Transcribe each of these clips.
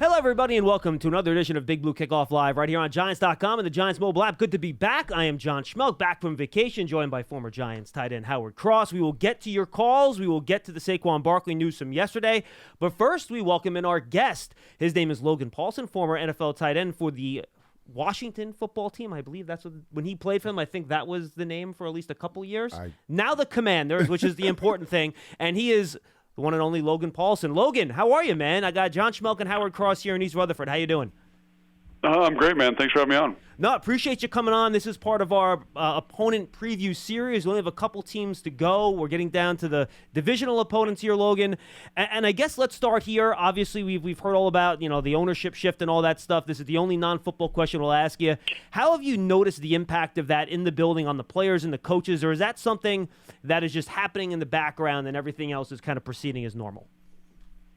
Hello, everybody, and welcome to another edition of Big Blue Kickoff Live right here on Giants.com and the Giants mobile app. Good to be back. I am John Schmeelk, back from vacation, joined by former Giants tight end Howard Cross. We will get to your calls. We will get to the Saquon Barkley news from yesterday. But first, we welcome in our guest. His name is Logan Paulsen, former NFL tight end for the Washington football team. I believe that's when he played for them. I think that was the name for at least a couple years. Now the Commanders, which is the important thing. And he is the one and only Logan Paulsen. Logan, how are you, man? I got John Schmeelk and Howard Cross here in East Rutherford. How you doing? I'm great, man. Thanks for having me on. No, appreciate you coming on. This is part of our opponent preview series. We only have a couple teams to go. We're getting down to the divisional opponents here, Logan. And I guess let's start here. Obviously, we've heard all about the ownership shift and all that stuff. This is the only non-football question we'll ask you. How have you noticed the impact of that in the building on the players and the coaches, or is that something that is just happening in the background and everything else is kind of proceeding as normal?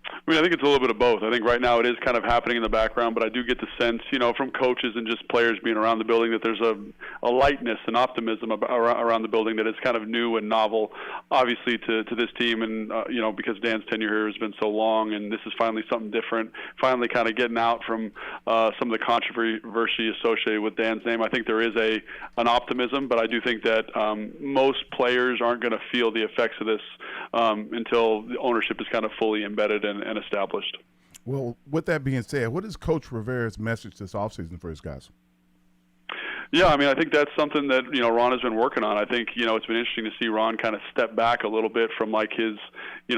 I mean, I think it's a little bit of both. I think right now it is kind of happening in the background, but I do get the sense, from coaches and just players being around the building that there's a lightness and optimism around the building that is kind of new and novel, obviously, to this team. And, because Dan's tenure here has been so long, and this is finally something different, finally kind of getting out from some of the controversy associated with Dan's name. I think there is an optimism, but I do think that most players aren't going to feel the effects of this until the ownership is kind of fully embedded and established. Well, with that being said, what is Coach Rivera's message this offseason for his guys? Yeah, I mean, I think that's something that, Ron has been working on. I think, it's been interesting to see Ron kind of step back a little bit from like his,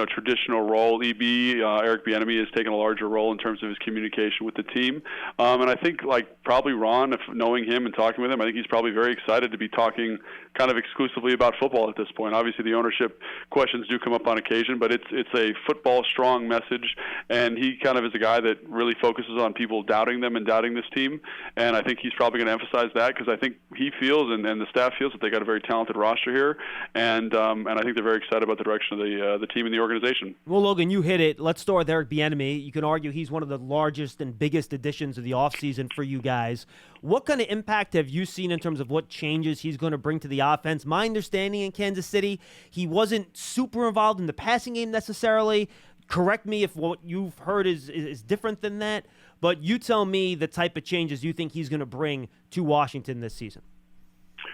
traditional role. Eric Bieniemy has taken a larger role in terms of his communication with the team. And I think probably Ron, if knowing him and talking with him, I think he's probably very excited to be talking kind of exclusively about football at this point. Obviously the ownership questions do come up on occasion, but it's a football strong message. And he kind of is a guy that really focuses on people doubting them and doubting this team. And I think he's probably going to emphasize that because I think he feels and the staff feels that they got a very talented roster here, and I think they're very excited about the direction of the team and the organization. Well, Logan, you hit it. Let's start with Eric Bieniemy. You can argue he's one of the largest and biggest additions of the offseason for you guys. What kind of impact have you seen in terms of what changes he's going to bring to the offense? My understanding in Kansas City, he wasn't super involved in the passing game necessarily. Correct me if what you've heard is different than that, but you tell me the type of changes you think he's going to bring to Washington this season.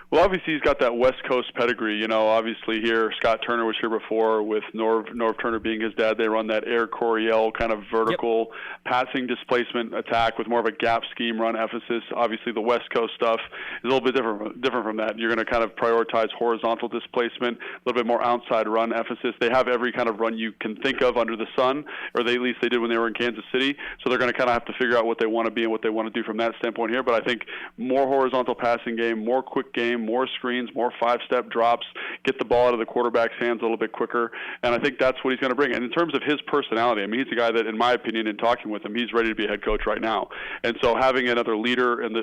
Well, obviously he's got that West Coast pedigree. Obviously here, Scott Turner was here before with Norv Turner being his dad. They run that Air Coryell kind of vertical passing displacement attack with more of a gap scheme run emphasis. Obviously the West Coast stuff is a little bit different from that. You're going to kind of prioritize horizontal displacement, a little bit more outside run emphasis. They have every kind of run you can think of under the sun, or at least they did when they were in Kansas City. So they're going to kind of have to figure out what they want to be and what they want to do from that standpoint here. But I think more horizontal passing game, more quick game, more screens, more five-step drops, get the ball out of the quarterback's hands a little bit quicker, and I think that's what he's going to bring. And in terms of his personality, I mean, he's a guy that, in my opinion, in talking with him, he's ready to be a head coach right now. And so having another leader in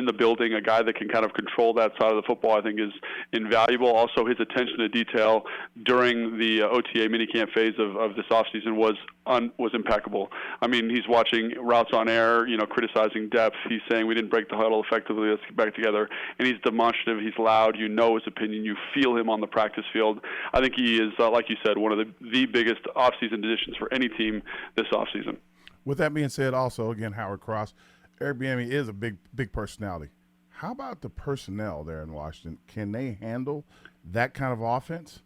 the building, a guy that can kind of control that side of the football, I think is invaluable. Also, his attention to detail during the OTA minicamp phase of this offseason was impeccable. I mean, he's watching routes on air, criticizing depth. He's saying we didn't break the huddle effectively, let's get back together. And he's demonstrative, he's loud, his opinion, you feel him on the practice field. I think he is, like you said, one of the biggest offseason additions for any team this offseason. With that being said, also, again, Howard Cross, Eric Bieniemy is a big personality. How about the personnel there in Washington? Can they handle that kind of offense?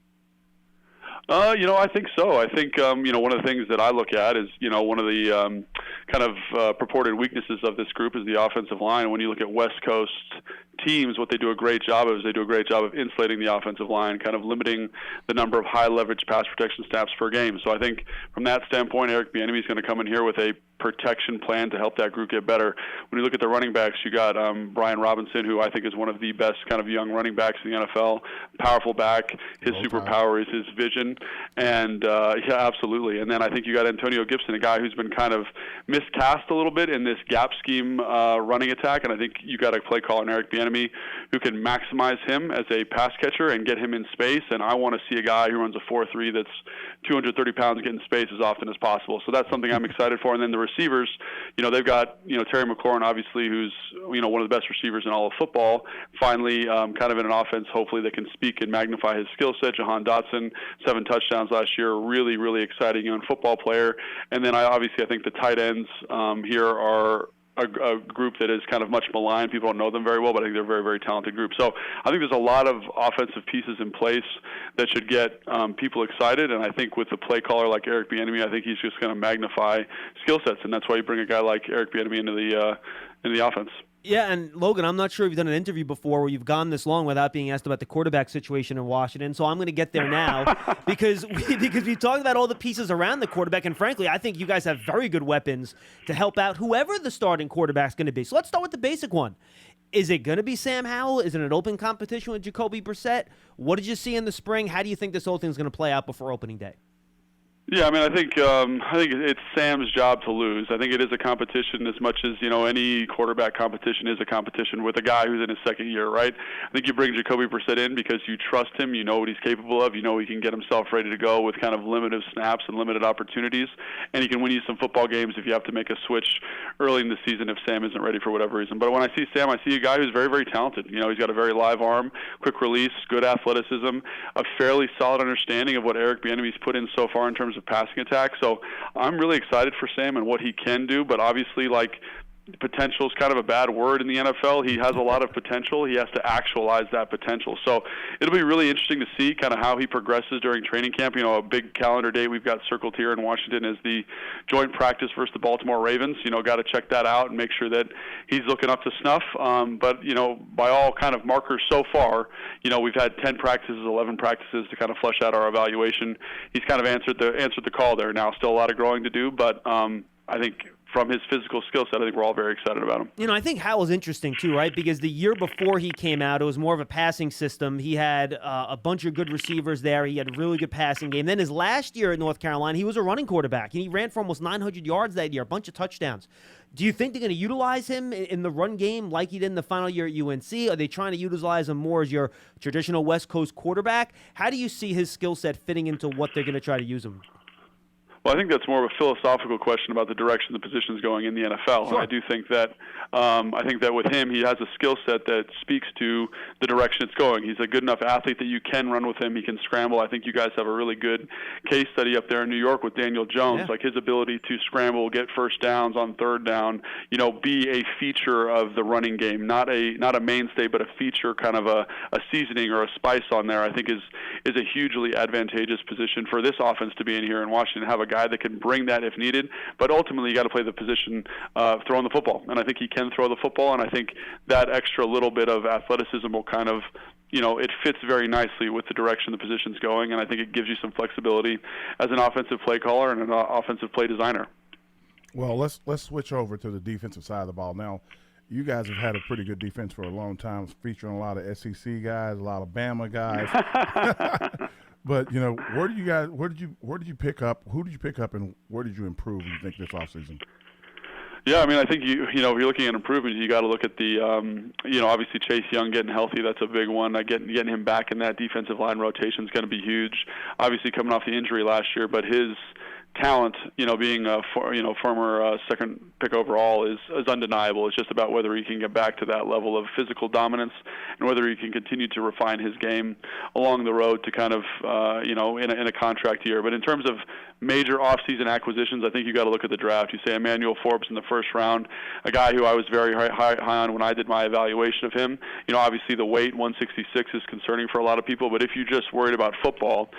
I think so. I think, one of the things that I look at is, one of the kind of purported weaknesses of this group is the offensive line. When you look at West Coast teams, what they do a great job of is they do a great job of insulating the offensive line, kind of limiting the number of high-leverage pass protection snaps per game. So I think from that standpoint, Eric Bieniemy is going to come in here with a protection plan to help that group get better. When you look at the running backs, you got Brian Robinson, who I think is one of the best kind of young running backs in the NFL. Powerful back. His superpower is his vision. And, yeah, absolutely. And then I think you got Antonio Gibson, a guy who's been kind of miscast a little bit in this gap scheme running attack. And I think you got a play call in Eric Bieniemy who can maximize him as a pass catcher and get him in space. And I want to see a guy who runs a 4.3 that's 230 pounds getting space as often as possible. So that's something I'm excited for. And then the receivers, they've got, Terry McLaurin, obviously, who's, one of the best receivers in all of football, finally kind of in an offense, hopefully, that can speak and magnify his skill set. Jahan Dotson, 7 touchdowns last year, really, really exciting young football player. And then I think the tight ends here are a group that is kind of much maligned. People don't know them very well, but I think they're a very, very talented group. So I think there's a lot of offensive pieces in place that should get people excited. And I think with a play caller like Eric Bieniemy, I think he's just going to magnify skill sets, and that's why you bring a guy like Eric Bieniemy into the offense. Yeah, and Logan, I'm not sure if you've done an interview before where you've gone this long without being asked about the quarterback situation in Washington, so I'm going to get there now because we talked about all the pieces around the quarterback, and frankly, I think you guys have very good weapons to help out whoever the starting quarterback's going to be. So let's start with the basic one. Is it going to be Sam Howell? Is it an open competition with Jacoby Brissett? What did you see in the spring? How do you think this whole thing's going to play out before opening day? Yeah, I think it's Sam's job to lose. I think it is a competition as much as any quarterback competition is a competition with a guy who's in his second year, right? I think you bring Jacoby Brissett in because you trust him, you know what he's capable of, you know he can get himself ready to go with kind of limited snaps and limited opportunities, and he can win you some football games if you have to make a switch early in the season if Sam isn't ready for whatever reason. But when I see Sam, I see a guy who's very, very talented. He's got a very live arm, quick release, good athleticism, a fairly solid understanding of what Eric Bieniemy's put in so far in terms of passing attack. So I'm really excited for Sam and what he can do, but obviously, potential is kind of a bad word in the NFL. He has a lot of potential. He has to actualize that potential. So it'll be really interesting to see kind of how he progresses during training camp. A big calendar date we've got circled here in Washington is the joint practice versus the Baltimore Ravens. Got to check that out and make sure that he's looking up to snuff. But by all kind of markers so far, we've had 10 practices, 11 practices to kind of flesh out our evaluation. He's kind of answered the call there. Now, still a lot of growing to do, but I think from his physical skill set, I think we're all very excited about him. I think Howell's interesting too, right? Because the year before he came out, it was more of a passing system. He had a bunch of good receivers there. He had a really good passing game. Then his last year at North Carolina, he was a running quarterback, and he ran for almost 900 yards that year, a bunch of touchdowns. Do you think they're going to utilize him in the run game like he did in the final year at UNC? Are they trying to utilize him more as your traditional West Coast quarterback? How do you see his skill set fitting into what they're going to try to use him? Well, I think that's more of a philosophical question about the direction the position's going in the NFL. Sure. And I do think that with him, he has a skill set that speaks to the direction it's going. He's a good enough athlete that you can run with him. He can scramble. I think you guys have a really good case study up there in New York with Daniel Jones, like his ability to scramble, get first downs on third down, be a feature of the running game, not a mainstay, but a feature, kind of a seasoning or a spice on there. I think is a hugely advantageous position for this offense to be in here in Washington. Have a guy that can bring that if needed, but ultimately you got to play the position throwing the football, and I think he can throw the football, and I think that extra little bit of athleticism will kind of it fits very nicely with the direction the position's going, and I think it gives you some flexibility as an offensive play caller and an offensive play designer. Well, let's switch over to the defensive side of the ball now. You guys have had a pretty good defense for a long time, featuring a lot of SEC guys, a lot of Bama guys. But where did you pick up? Who did you pick up, and where did you improve? You think this offseason? Yeah, I think if you're looking at improvement, you got to look at the obviously Chase Young getting healthy. That's a big one. Getting him back in that defensive line rotation is going to be huge. Obviously coming off the injury last year, but his talent, being a former second pick overall is undeniable. It's just about whether he can get back to that level of physical dominance and whether he can continue to refine his game along the road to kind of, in a contract year. But in terms of major offseason acquisitions, I think you got to look at the draft. You say Emmanuel Forbes in the first round, a guy who I was very high on when I did my evaluation of him. Obviously the weight, 166, is concerning for a lot of people, but if you just worried about football,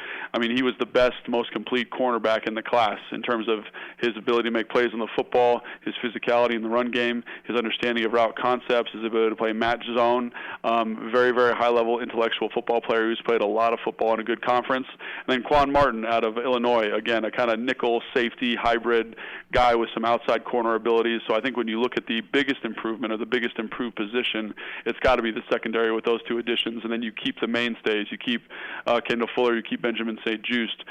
he was the best, most complete cornerback in the class in terms of his ability to make plays on the football, his physicality in the run game, his understanding of route concepts, his ability to play match zone. Very, very high-level intellectual football player who's played a lot of football in a good conference. And then Quan Martin out of Illinois, again, a kind of nickel safety hybrid guy with some outside corner abilities. So I think when you look at the biggest improvement or the biggest improved position, it's got to be the secondary with those two additions. And then you keep the mainstays. You keep Kendall Fuller. You keep Benjamin St. Just.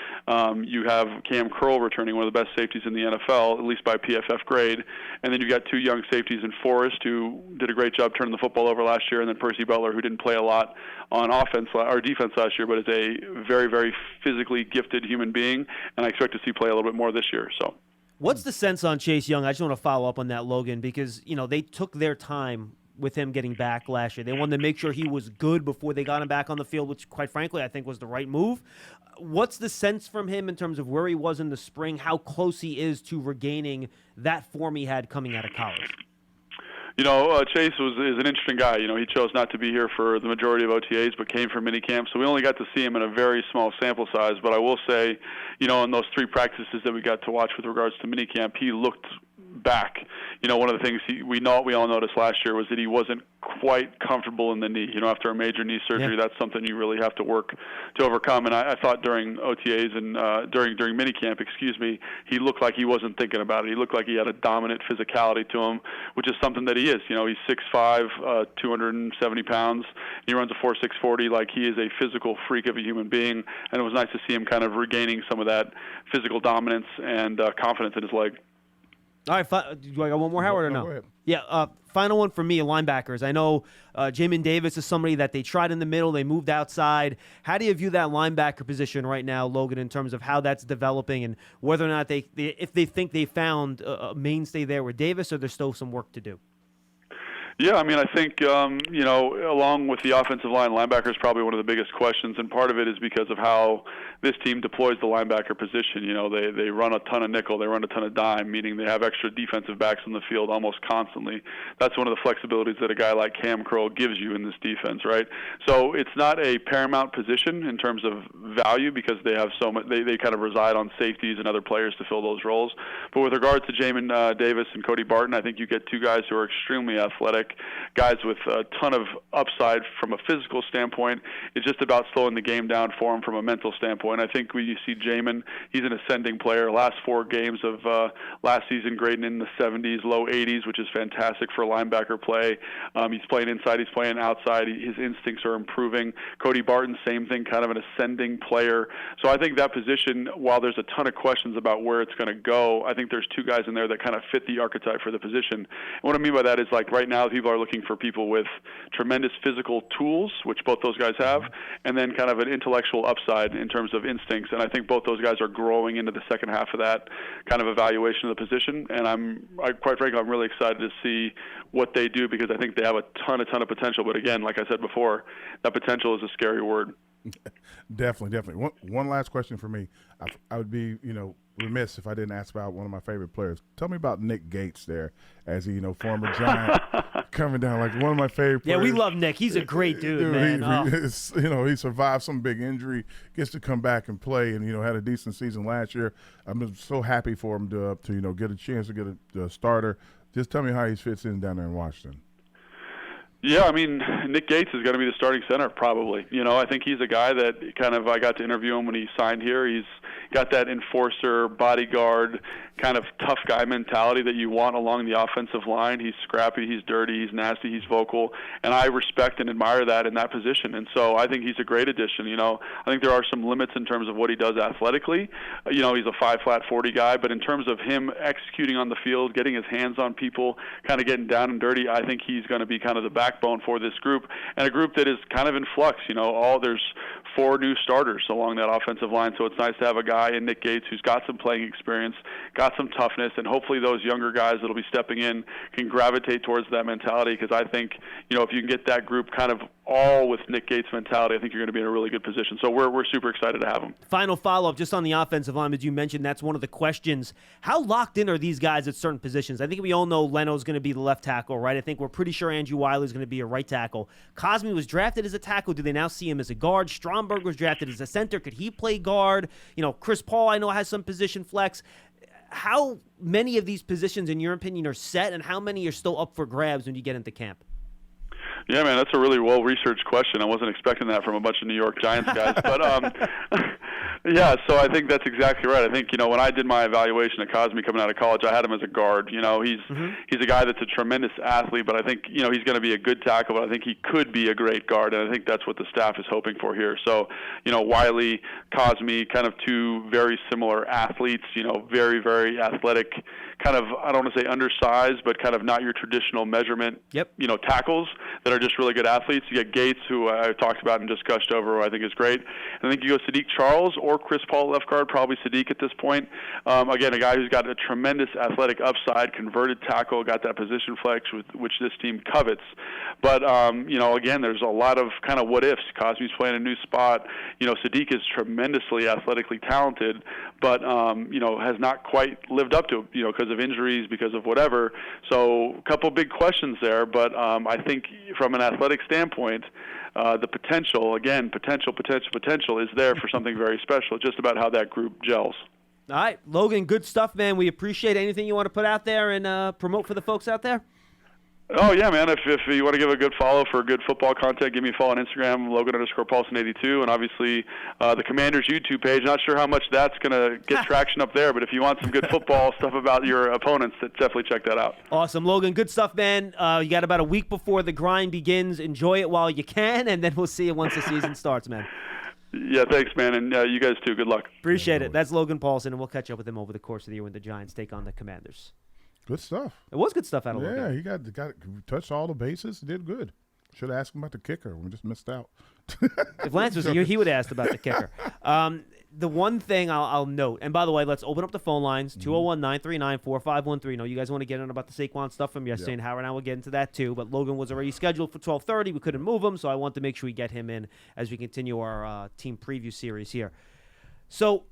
You have Cam Curl returning, one of the best safeties in the NFL, at least by PFF grade. And then you've got two young safeties in Forrest, who did a great job turning the football over last year, and then Percy Butler, who didn't play a lot on offense or defense last year, but is a very, very physically gifted human being, and I expect to see play a little bit more this year. So. What's the sense on Chase Young? I just want to follow up on that, Logan, because, they took their time with him getting back last year. They wanted to make sure he was good before they got him back on the field, which, quite frankly, I think was the right move. What's the sense from him in terms of where he was in the spring, how close he is to regaining that form he had coming out of college? Chase is an interesting guy. He chose not to be here for the majority of OTAs, but came for minicamp, so we only got to see him in a very small sample size. But I will say, in those 3 practices that we got to watch with regards to minicamp, he looked back. One of the things we all noticed last year was that he wasn't quite comfortable in the knee. After a major knee surgery, that's something you really have to work to overcome. And I thought during OTAs and during minicamp, he looked like he wasn't thinking about it. He looked like he had a dominant physicality to him, which is something that he is. He's 6'5", 270 pounds. He runs a 4.6 40. Like, he is a physical freak of a human being. And it was nice to see him kind of regaining some of that physical dominance and confidence in his leg. All right, do I got one more, Howard, or no? Go ahead. Yeah, final one for me, linebackers. I know Jamin Davis is somebody that they tried in the middle, they moved outside. How do you view that linebacker position right now, Logan, in terms of how that's developing and whether or not if they think they found a mainstay there with Davis, or there's still some work to do? Yeah, I think, along with the offensive line, linebacker is probably one of the biggest questions, and part of it is because of how this team deploys the linebacker position. They run a ton of nickel, they run a ton of dime, meaning they have extra defensive backs on the field almost constantly. That's one of the flexibilities that a guy like Cam Curl gives you in this defense, right? So it's not a paramount position in terms of value because they have so much. They kind of reside on safeties and other players to fill those roles. But with regards to Jamin Davis and Cody Barton, I think you get 2 guys who are extremely athletic, guys with a ton of upside from a physical standpoint. It's just about slowing the game down for him from a mental standpoint. I think when you see Jamin, he's an ascending player. Last 4 games of last season grading in the 70s, low 80s, which is fantastic for linebacker play. He's playing inside, he's playing outside. His instincts are improving. Cody Barton, same thing, kind of an ascending player. So I think that position, while there's a ton of questions about where it's going to go, I think there's 2 guys in there that kind of fit the archetype for the position. And what I mean by that is, like, right now people are looking for people with tremendous physical tools, which both those guys have, and then kind of an intellectual upside in terms of instincts. And I think both those guys are growing into the second half of that kind of evaluation of the position. And quite frankly, I'm really excited to see what they do because I think they have a ton of potential. But again, like I said before, that potential is a scary word. Definitely. One last question for me. I would be, remiss if I didn't ask about one of my favorite players. Tell me about Nick Gates there, as he, former Giant, coming down like one of my favorite players. Yeah, we love Nick. He's a great dude, man. He survived some big injury, gets to come back and play, and had a decent season last year. I'm so happy for him to get a chance to get a starter. Just tell me how he fits in down there in Washington. Yeah, Nick Gates is going to be the starting center probably. I think he's a guy that I got to interview him when he signed here. He's got that enforcer, bodyguard, kind of tough guy mentality that you want along the offensive line. He's scrappy, he's dirty, he's nasty, he's vocal, and I respect and admire that in that position. And so I think he's a great addition. I think there are some limits in terms of what he does athletically. He's a 5'flat 40 guy, but in terms of him executing on the field, getting his hands on people, kind of getting down and dirty, I think he's going to be kind of the backbone for this group, and a group that is kind of in flux. There's 4 new starters along that offensive line, so it's nice to have a guy in Nick Gates who's got some playing experience, got some toughness, and hopefully those younger guys that'll be stepping in can gravitate towards that mentality, because I think, if you can get that group kind of all with Nick Gates' mentality, I think you're going to be in a really good position. So we're super excited to have him. Final follow-up, just on the offensive line, as you mentioned, that's one of the questions. How locked in are these guys at certain positions? I think we all know Leno's going to be the left tackle, right? I think we're pretty sure Andrew Wiley's going to be a right tackle. Cosme was drafted as a tackle. Do they now see him as a guard? Stromberg was drafted as a center. Could he play guard? Chris Paul, I know, has some position flex. How many of these positions, in your opinion, are set, and how many are still up for grabs when you get into camp? Yeah, man, that's a really well-researched question. I wasn't expecting that from a bunch of New York Giants guys. But, yeah, so I think that's exactly right. I think, when I did my evaluation of Cosme coming out of college, I had him as a guard. He's a guy that's a tremendous athlete, but I think, he's going to be a good tackle, but I think he could be a great guard, and I think that's what the staff is hoping for here. So, Wiley, Cosme, kind of 2 very similar athletes, very, very athletic, kind of, I don't want to say undersized, but kind of not your traditional measurement, tackles that are just really good athletes. You get Gates, who I talked about and just gushed over, who I think is great. And I think you go Sadiq Charles, Gilles or Chris Paul at left guard, probably Sadiq at this point. Again, a guy who's got a tremendous athletic upside, converted tackle, got that position flex, which this team covets. But, again, there's a lot of kind of what-ifs. Cosby's playing a new spot. Sadiq is tremendously athletically talented, but, has not quite lived up to it, because of injuries, because of whatever. So a couple big questions there, but I think from an athletic standpoint, the potential is there for something very special, just about how that group gels. All right, Logan, good stuff, man. We appreciate anything you want to put out there and promote for the folks out there. Oh, yeah, man. If you want to give a good follow for good football content, give me a follow on Instagram, Logan_Paulsen82, and obviously the Commanders YouTube page. Not sure how much that's going to get traction up there, but if you want some good football stuff about your opponents, definitely check that out. Awesome, Logan. Good stuff, man. You got about a week before the grind begins. Enjoy it while you can, and then we'll see you once the season starts, man. Yeah, thanks, man, and you guys too. Good luck. Appreciate it. That's Logan Paulsen, and we'll catch up with him over the course of the year when the Giants take on the Commanders. Good stuff. It was good stuff out of Logan. Yeah, he got touched all the bases. Did good. Should have asked him about the kicker. We just missed out. If Lance was here, he would have asked about the kicker. The one thing I'll note, and by the way, let's open up the phone lines, 201-939-4513. No, you guys want to get in about the Saquon stuff from yesterday, and Howard and I will get into that too. But Logan was already scheduled for 12:30. We couldn't move him, so I want to make sure we get him in as we continue our team preview series here. So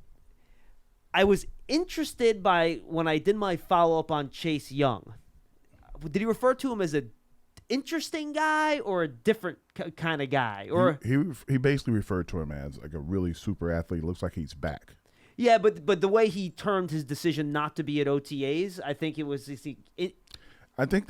I was interested by when I did my follow-up on Chase Young. Did he refer to him as an interesting guy or a different kind of guy? Or he basically referred to him as like a really super athlete. Looks like he's back. Yeah, but the way he termed his decision not to be at OTAs, I think it was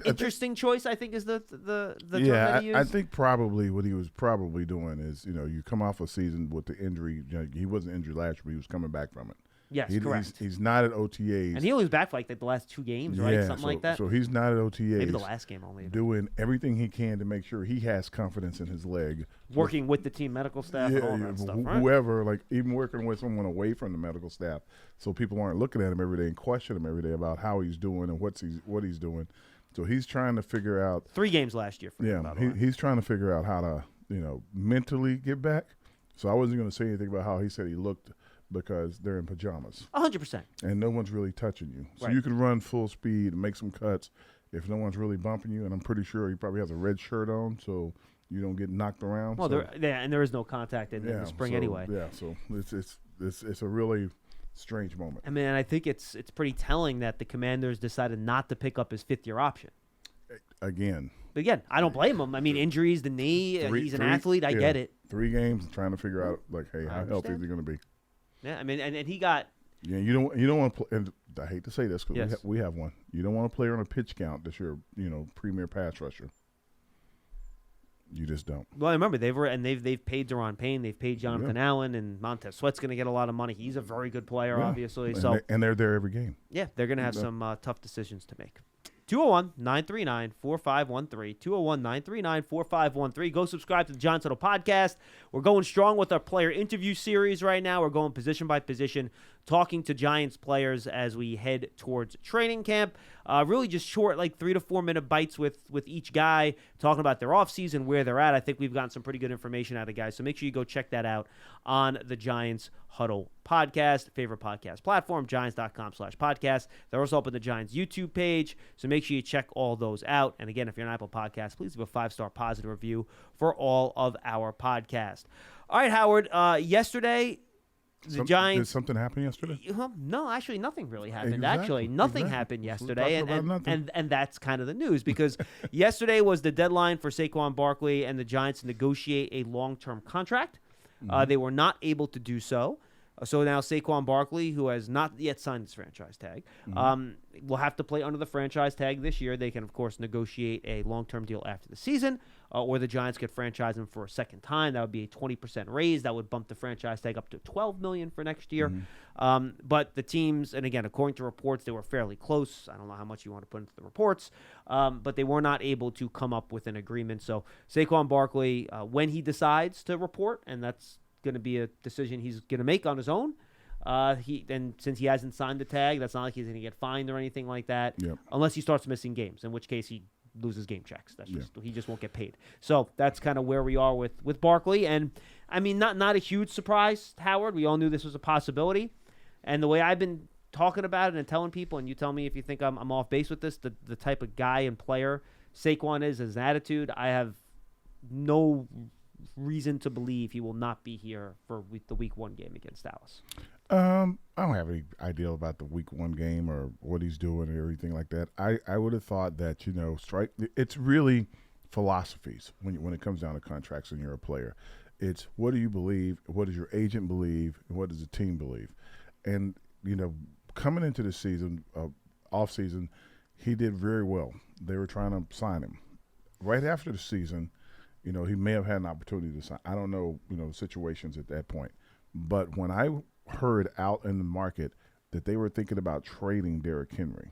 interesting choice. I think is the term that he used. I think probably what he was probably doing is you come off a season with the injury. He wasn't injured last year, but he was coming back from it. Yes, correct. He's not at OTAs. And he only was back for like the last 2 games, right? Something like that. So he's not at OTAs. Maybe the last game only. Doing everything he can to make sure he has confidence in his leg. Working with the team medical staff and all that stuff, right? Whoever, like even working with someone away from the medical staff, so people aren't looking at him every day and questioning him every day about how he's doing and what he's doing. So he's trying to figure out 3 games last year for him. Yeah, he's trying to figure out how to mentally get back. So I wasn't going to say anything about how he said he looked, because they're in pajamas. 100%. And no one's really touching you. So right. You can run full speed and make some cuts if no one's really bumping you. And I'm pretty sure he probably has a red shirt on, so you don't get knocked around. Well, and there is no contact in the spring anyway. Yeah, so it's a really strange moment. I mean, I think it's pretty telling that the Commanders decided not to pick up his 5th-year option. Again. But again, I don't blame him. I mean, injuries, the knee, he's an athlete. I get it. 3 games trying to figure out, hey, how healthy is he going to be? Yeah, I mean, and he got. Yeah, you don't want to play. And I hate to say this because we have one. You don't want to play on a pitch count that's your premier pass rusher. You just don't. Well, I remember they've paid Deron Payne, they've paid Jonathan Allen, and Montez Sweat's going to get a lot of money. He's a very good player, obviously. And they're there every game. Yeah, they're going to have some tough decisions to make. 201-939-4513. 201-939-4513. Go subscribe to the Giants Huddle podcast. We're going strong with our player interview series right now. We're going position by position, talking to Giants players as we head towards training camp. Really just short, like 3 to 4 minute bites with each guy, talking about their offseason, where they're at. I think we've gotten some pretty good information out of guys, so make sure you go check that out on the Giants Huddle podcast, favorite podcast platform, giants.com/podcast. They're also up on the Giants YouTube page, so make sure you check all those out. And again, if you're an Apple Podcast, please leave a 5-star positive review for all of our podcasts. All right, Howard, yesterday, the Giants... Did something happen yesterday? No, actually, nothing really happened. Nothing happened yesterday, and that's kind of the news, because yesterday was the deadline for Saquon Barkley and the Giants to negotiate a long-term contract. They were not able to do so. So now Saquon Barkley, who has not yet signed his franchise tag, will have to play under the franchise tag this year. They can, of course, negotiate a long-term deal after the season, or the Giants could franchise him for a second time. That would be a 20% raise. That would bump the franchise tag up to $12 million for next year. But the teams, and again, according to reports, they were fairly close. I don't know how much you want to put into the reports, but they were not able to come up with an agreement. So Saquon Barkley, when he decides to report, and that's going to be a decision he's going to make on his own. Since he hasn't signed the tag, that's not like he's going to get fined or anything like that, unless he starts missing games, in which case he loses game checks. That's just he just won't get paid. So that's kind of where we are with Barkley. And I mean, not a huge surprise, Howard. We all knew this was a possibility. And the way I've been talking about it and telling people, and you tell me if you think I'm off base with this, the type of guy and player Saquon is, his attitude, I have no reason to believe he will not be here for the Week 1 game against Dallas. I don't have any idea about the Week 1 game or what he's doing or everything like that. I would have thought that, it's really philosophies when it comes down to contracts and you're a player. It's what do you believe, what does your agent believe, and what does the team believe? And, coming into the season, off season, he did very well. They were trying to sign him. Right after the season, he may have had an opportunity to sign. I don't know, situations at that point. But when I heard out in the market that they were thinking about trading Derrick Henry,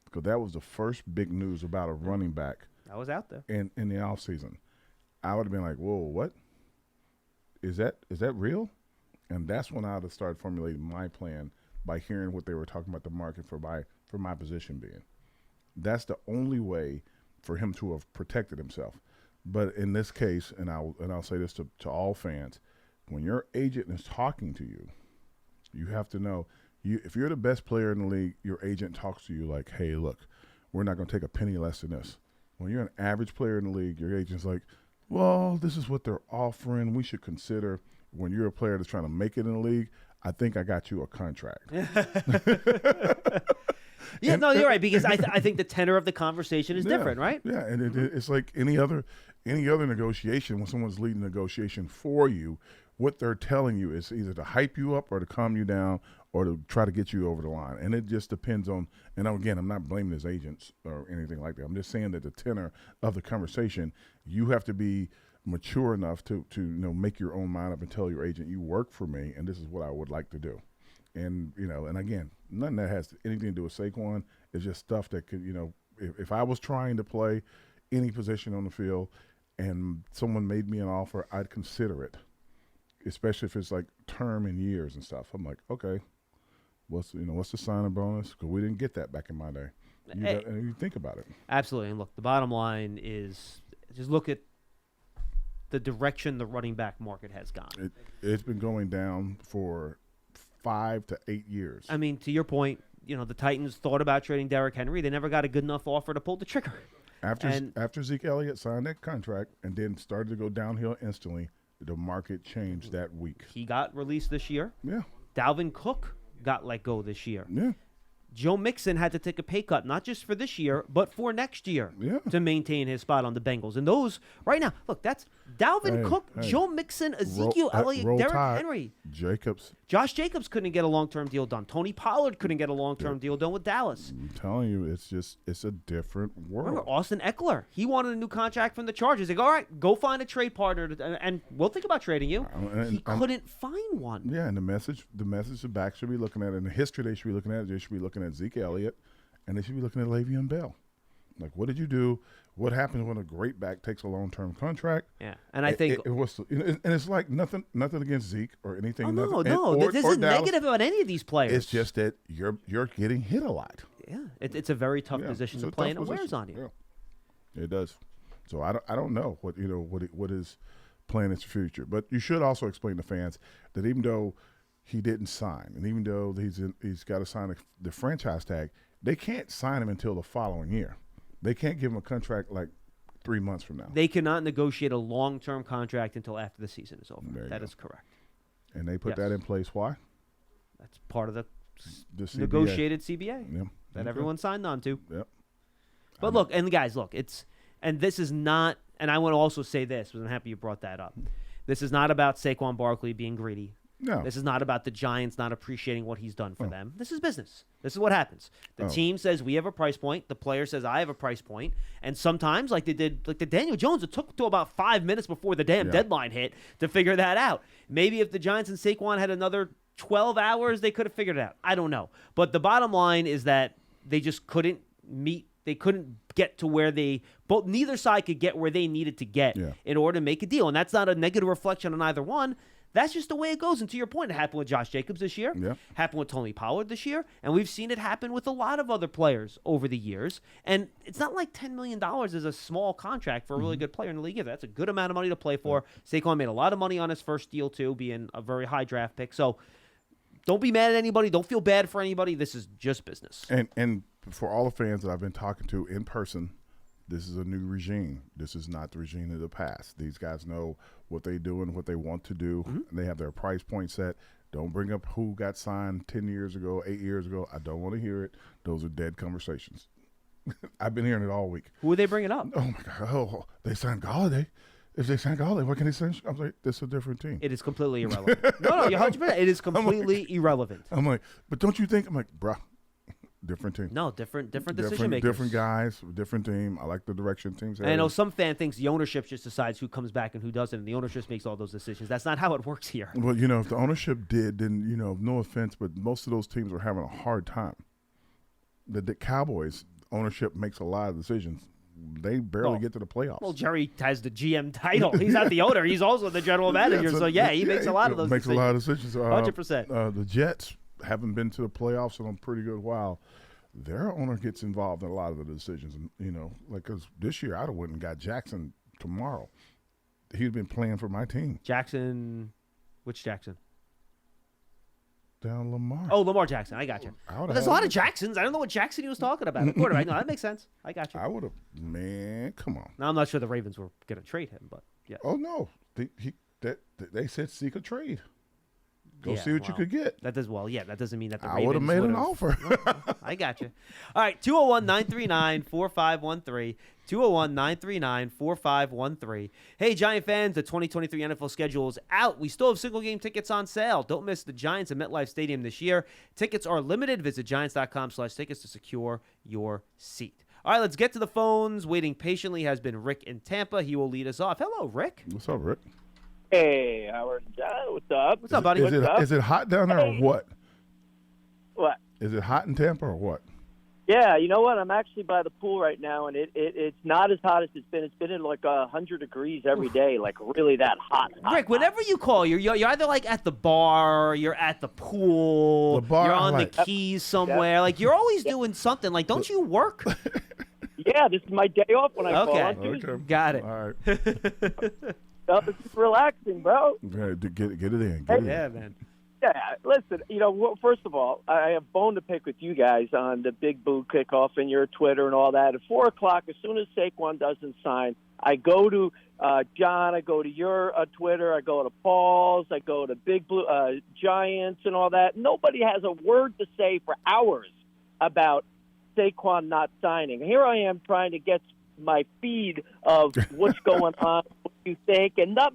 because that was the first big news about a running back. That was out there. In the offseason. I would have been like, whoa, what? Is that real? And that's when I would have started formulating my plan by hearing what they were talking about the market for my position being. That's the only way for him to have protected himself. But in this case, and I'll say this to all fans, when your agent is talking to you, you have to know, if you're the best player in the league, your agent talks to you like, hey, look, we're not going to take a penny less than this. When you're an average player in the league, your agent's like, well, this is what they're offering. We should consider. When you're a player that's trying to make it in the league, I think I got you a contract. Yeah, no, you're right, because I think the tenor of the conversation is different, right? Yeah, and it's like any other negotiation. When someone's leading a negotiation for you, what they're telling you is either to hype you up or to calm you down or to try to get you over the line. And it just depends on, and again, I'm not blaming his agents or anything like that. I'm just saying that the tenor of the conversation, you have to be mature enough to make your own mind up and tell your agent, you work for me, and this is what I would like to do. And, and again, nothing that has anything to do with Saquon. It's just stuff that could, if I was trying to play any position on the field and someone made me an offer, I'd consider it, especially if it's like term and years and stuff. I'm like, okay, what's the signing bonus? Because we didn't get that back in my day. And you think about it. Absolutely. And look, the bottom line is just look at the direction the running back market has gone. It's been going down for 5 to 8 years. I mean, to your point, the Titans thought about trading Derrick Henry. They never got a good enough offer to pull the trigger. After Zeke Elliott signed that contract and then started to go downhill instantly, the market changed that week. He got released this year. Yeah. Dalvin Cook got let go this year. Yeah. Joe Mixon had to take a pay cut, not just for this year, but for next year to maintain his spot on the Bengals. And those, right now, look, that's Dalvin Cook, Joe Mixon, Ezekiel Elliott, Derrick Henry. Josh Jacobs couldn't get a long-term deal done. Tony Pollard couldn't get a long-term deal done with Dallas. I'm telling you, it's a different world. Remember, Austin Eckler, he wanted a new contract from the Chargers. They go, all right, go find a trade partner, and we'll think about trading you. He couldn't find one. Yeah, and the message the back should be looking at, and the history they should be looking at, they should be looking at Zeke Elliott, and they should be looking at Le'Veon Bell. Like, what did you do? What happens when a great back takes a long-term contract? Yeah, and I think it was, and it's like nothing against Zeke or anything. No, this isn't negative about any of these players. It's just that you're getting hit a lot. Yeah, it's a very tough position to play, and it wears on you. Yeah. It does. So I don't know what his plan is for future, but you should also explain to fans that even though he didn't sign, and even though he's got to sign the franchise tag, they can't sign him until the following year. They can't give him a contract like 3 months from now. They cannot negotiate a long-term contract until after the season is over. That is correct. And they put that in place. Why? That's part of the CBA. Negotiated CBA that everyone signed on to. Yep. But look, and guys, this is not, and I want to also say this, because I'm happy you brought that up. This is not about Saquon Barkley being greedy. No. This is not about the Giants not appreciating what he's done for them. This is business. This is what happens. The team says we have a price point. The player says I have a price point. And sometimes, like they did, like the Daniel Jones, it took to about 5 minutes before the damn deadline hit to figure that out. Maybe if the Giants and Saquon had another 12 hours, they could have figured it out. I don't know. But the bottom line is that they just couldn't meet. They couldn't get to where neither side could get where they needed to get in order to make a deal. And that's not a negative reflection on either one. That's just the way it goes. And to your point, it happened with Josh Jacobs this year. Yeah. Happened with Tony Pollard this year. And we've seen it happen with a lot of other players over the years. And it's not like $10 million is a small contract for a really good player in the league either. That's a good amount of money to play for. Saquon made a lot of money on his first deal, too, being a very high draft pick. So don't be mad at anybody. Don't feel bad for anybody. This is just business. And for all the fans that I've been talking to in person, this is a new regime. This is not the regime of the past. These guys know what they do and what they want to do. And they have their price point set. Don't bring up who got signed 10 years ago, 8 years ago. I don't want to hear it. Those are dead conversations. I've been hearing it all week. Who are they bringing up? Oh, my God. Oh, they signed Galladay. If they signed Galladay, what can they sign? I'm like, this is a different team. It is completely irrelevant. No, you're 100%. It is completely irrelevant. I'm like, but don't you think? I'm like, bruh, different team. No, different decision makers. Different guys, different team. I like the direction teams. And I know some fan thinks the ownership just decides who comes back and who doesn't, and the ownership makes all those decisions. That's not how it works here. Well, you know, if the ownership did, then, you know, no offense, but most of those teams are having a hard time. The Cowboys ownership makes a lot of decisions. They barely get to the playoffs. Well, Jerry has the GM title. He's not the owner. He's also the general manager. So he makes a lot of those decisions. Makes a lot of decisions. 100%. The Jets haven't been to the playoffs in a pretty good while. Their owner gets involved in a lot of the decisions. And, you know, like, because this year I'd have went and got Jackson tomorrow. He'd been playing for my team. Jackson, which Jackson? Down Lamar. Oh, Lamar Jackson. I got you. Well, there's a lot of Jacksons. I don't know what Jackson he was talking about. Quarterback. No, that makes sense. I got you. I would have, man, come on. Now, I'm not sure the Ravens were going to trade him, but yeah. Oh, no. They said seek a trade. Go see what you could get. That does that doesn't mean that the I Ravens would have made an offer. I got you. All right, 201-939-4513. 201-939-4513. Hey, Giant fans, the 2023 NFL schedule is out. We still have single-game tickets on sale. Don't miss the Giants at MetLife Stadium this year. Tickets are limited. Visit Giants.com/tickets to secure your seat. All right, let's get to the phones. Waiting patiently has been Rick in Tampa. He will lead us off. Hello, Rick. What's up, Rick? Hey, Howard and John, what's up? What's up, buddy? Is it hot down there or what? What? Is it hot in Tampa or what? Yeah, you know what? I'm actually by the pool right now, and it's not as hot as it's been. It's been in like 100 degrees every day, like really that hot. Rick, whenever you call, you're either like at the bar, you're at the pool, The bar, you're on like- the keys somewhere. Like you're always doing something. Like, don't you work? Yeah, this is my day off when I call on Okay. Tuesday. Got it. All right. It's just relaxing, bro. Get it in. Yeah, man. Yeah, listen, first of all, I have bone to pick with you guys on the Big Blue Kickoff and your Twitter and all that. At 4 o'clock, as soon as Saquon doesn't sign, I go to John, I go to your Twitter, I go to Paul's, I go to Big Blue Giants and all that. Nobody has a word to say for hours about Saquon not signing. Here I am trying to get my feed of what's going on, what you think, and not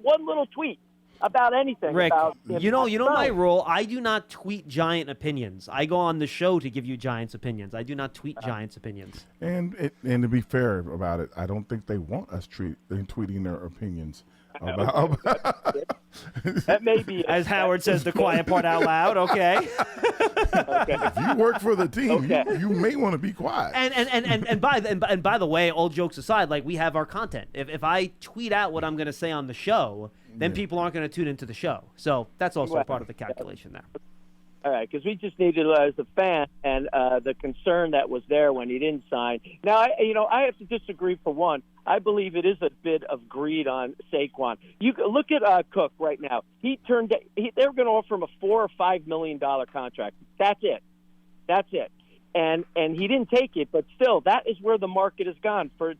one little tweet about anything. Rick, about you know my rule. I do not tweet Giant opinions. I go on the show to give you Giants opinions. I do not tweet Giants opinions. And to be fair about it, I don't think they want us tweeting their opinions about. That may be As Howard says the quiet part out loud. Okay. If you work for the team, you may want to be quiet. And by the way, all jokes aside, like we have our content. If I tweet out what I'm going to say on the show, then people aren't going to tune into the show. So that's also part of the calculation there. All right, because we just needed as a fan and the concern that was there when he didn't sign. Now, I have to disagree for one. I believe it is a bit of greed on Saquon. You look at Cook right now. They were going to offer him a $4 or $5 million contract. That's it. And he didn't take it, but still, that is where the market has gone. For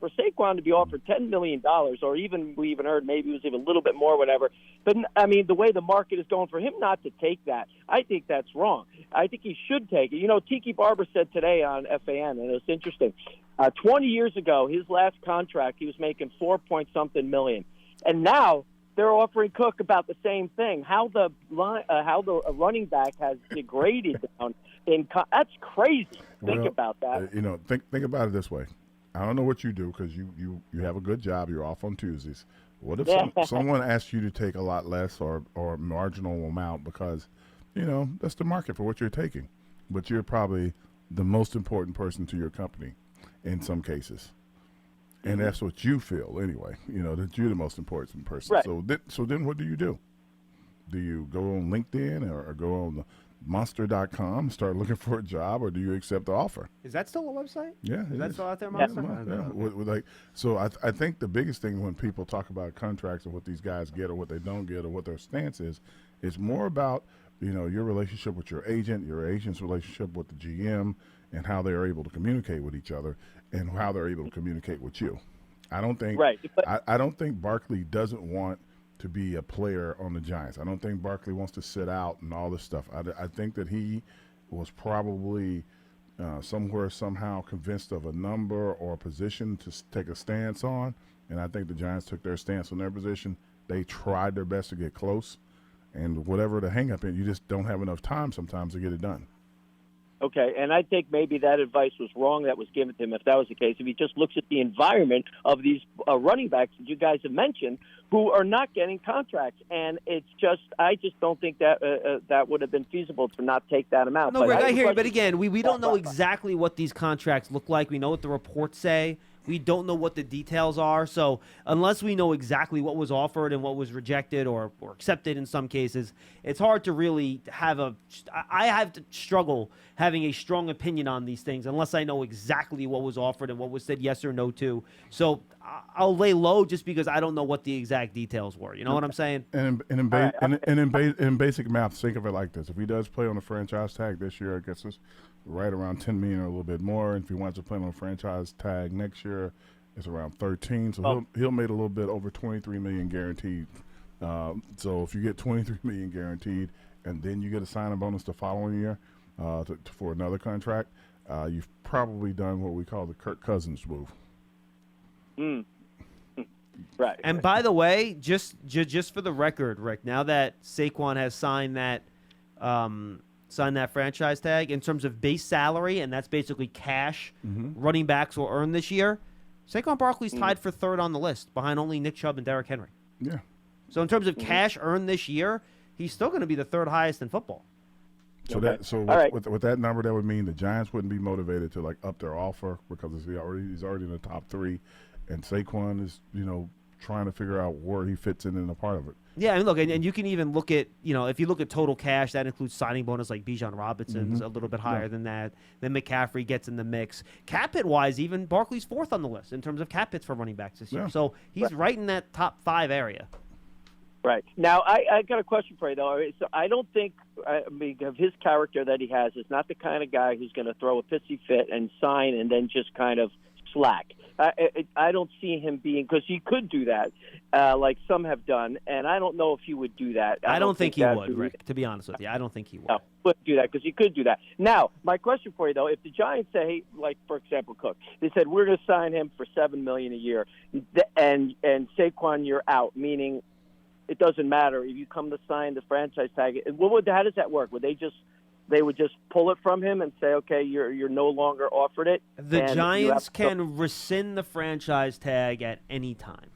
Saquon to be offered $10 million, or we even heard maybe it was even a little bit more, whatever. But, I mean, the way the market is going, for him not to take that, I think that's wrong. I think he should take it. Tiki Barber said today on FAN, and it was interesting, 20 years ago, his last contract, he was making $4-point-something million. And now they're offering Cook about the same thing. How the running back has degraded down. That's crazy. Think about that. Think about it this way. I don't know what you do because you have a good job. You're off on Tuesdays. What if someone asks you to take a lot less or marginal amount because, that's the market for what you're taking. But you're probably the most important person to your company in some cases. And that's what you feel anyway, that you're the most important person. Right. So then what do you do? Do you go on LinkedIn or go on Monster.com and start looking for a job, or do you accept the offer? Is that still a website? Yeah. Is that still out there, Yeah. Monster? So I think the biggest thing when people talk about contracts and what these guys get or what they don't get or what their stance is, it's more about, your relationship with your agent, your agent's relationship with the GM, and how they're able to communicate with each other and how they're able to communicate with you. I don't think I don't think Barkley doesn't want to be a player on the Giants. I don't think Barkley wants to sit out and all this stuff. I think that he was probably somehow convinced of a number or a position to take a stance on, and I think the Giants took their stance on their position. They tried their best to get close, and whatever the hang-up is, you just don't have enough time sometimes to get it done. Okay, and I think maybe that advice was wrong that was given to him, if that was the case. If he just looks at the environment of these running backs that you guys have mentioned who are not getting contracts, and I just don't think that that would have been feasible to not take that amount. No, Rick, I hear you, but again, we don't know exactly what these contracts look like. We know what the reports say. We don't know what the details are. So unless we know exactly what was offered and what was rejected or accepted in some cases, it's hard to really I have to struggle having a strong opinion on these things unless I know exactly what was offered and what was said yes or no to. So I'll lay low just because I don't know what the exact details were. You know what I'm saying? And in basic math, think of it like this. If he does play on the franchise tag this year, I guess it's right around $10 million or a little bit more. And if he wants to play on a franchise tag next year, it's around 13. So he'll make a little bit over $23 million guaranteed. So if you get $23 million guaranteed, and then you get a signing bonus the following year for another contract, you've probably done what we call the Kirk Cousins move. Right. And by the way, just for the record, Rick, now that Saquon has signed that franchise tag, in terms of base salary, and that's basically cash running backs will earn this year, Saquon Barkley's tied for third on the list, behind only Nick Chubb and Derrick Henry. Yeah. So in terms of cash earned this year, he's still going to be the third highest in football. So with that number, that would mean the Giants wouldn't be motivated to up their offer because he's already in the top three, and Saquon is trying to figure out where he fits in a part of it. Yeah, I mean, look, and you can even look at, if you look at total cash, that includes signing bonus like Bijan Robinson's a little bit higher than that. Then McCaffrey gets in the mix. Cap hit-wise, even Barkley's fourth on the list in terms of cap hits for running backs this year. So he's right in that top 5 area. Right. Now, I got a question for you, though. So I don't think, of his character that he has, is not the kind of guy who's going to throw a pissy fit and sign and then just kind of slack. I don't see him being, because he could do that, like some have done, and I don't know if he would do that. I don't think he would, Rick, to be honest with you. I don't think he would. No, he wouldn't do that because he could do that. Now, my question for you, though, if the Giants say, like, for example, Cook, they said, we're going to sign him for $7 million a year, and Saquon, you're out, meaning it doesn't matter if you come to sign the franchise tag. How does that work? They would just pull it from him and say, okay, you're no longer offered it? The Giants can rescind the franchise tag at any time.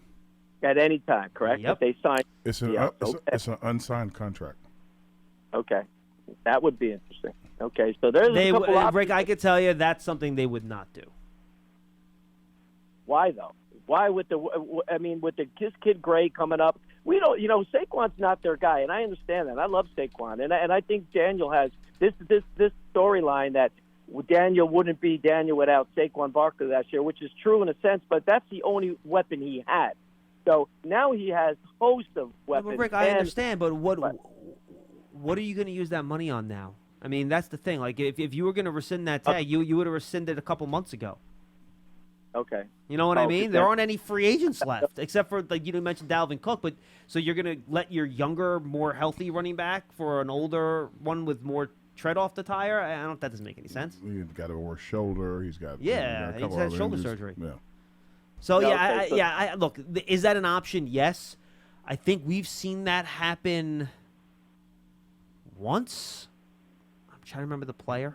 At any time, correct? Yep. If they sign. It's an unsigned contract. Okay. That would be interesting. Okay, so there's a couple options. Rick, I could tell you that's something they would not do. Why, though? Why with his kid Gray coming up? We don't, Saquon's not their guy, and I understand that. I love Saquon, and I think Daniel has this storyline that Daniel wouldn't be Daniel without Saquon Barkley last year, which is true in a sense, but that's the only weapon he had. So now he has a host of weapons. Rick, I understand, but what are you going to use that money on now? I mean, that's the thing. Like, if you were going to rescind that tag, you would have rescinded a couple months ago. Okay. You know what I mean? There aren't any free agents left, except for, like, you mentioned Dalvin Cook. But so you're going to let your younger, more healthy running back for an older one with more tread off the tire? That doesn't make any sense. He's got a worse shoulder. He's got he's had shoulder surgery. Yeah. So look, is that an option? Yes. I think we've seen that happen once. I'm trying to remember the player.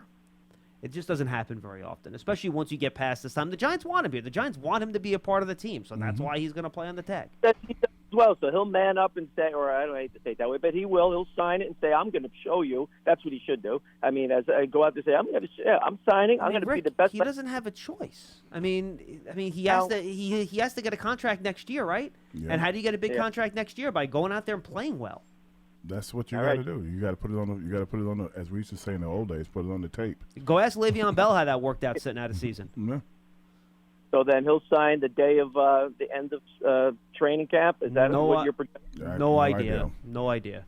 It just doesn't happen very often, especially once you get past this time. The Giants want him here. The Giants want him to be a part of the team, so that's why he's going to play on the tag. He well. So he'll man up and say, or I don't hate to say it that way, but he will. He'll sign it and say, "I'm going to show you." That's what he should do. I mean, as I go out to say, I'm signing. I'm going to be the best. He doesn't have a choice. I mean, he has to. He has to get a contract next year, right? Yeah. And how do you get a big contract next year? By going out there and playing well. That's what you got to do. You got to put it on. You got to put it on. As we used to say in the old days, put it on the tape. Go ask Le'Veon Bell how that worked out sitting out of season. Yeah. So then he'll sign the day of the end of training camp. Is that what you're projecting? No idea. No idea.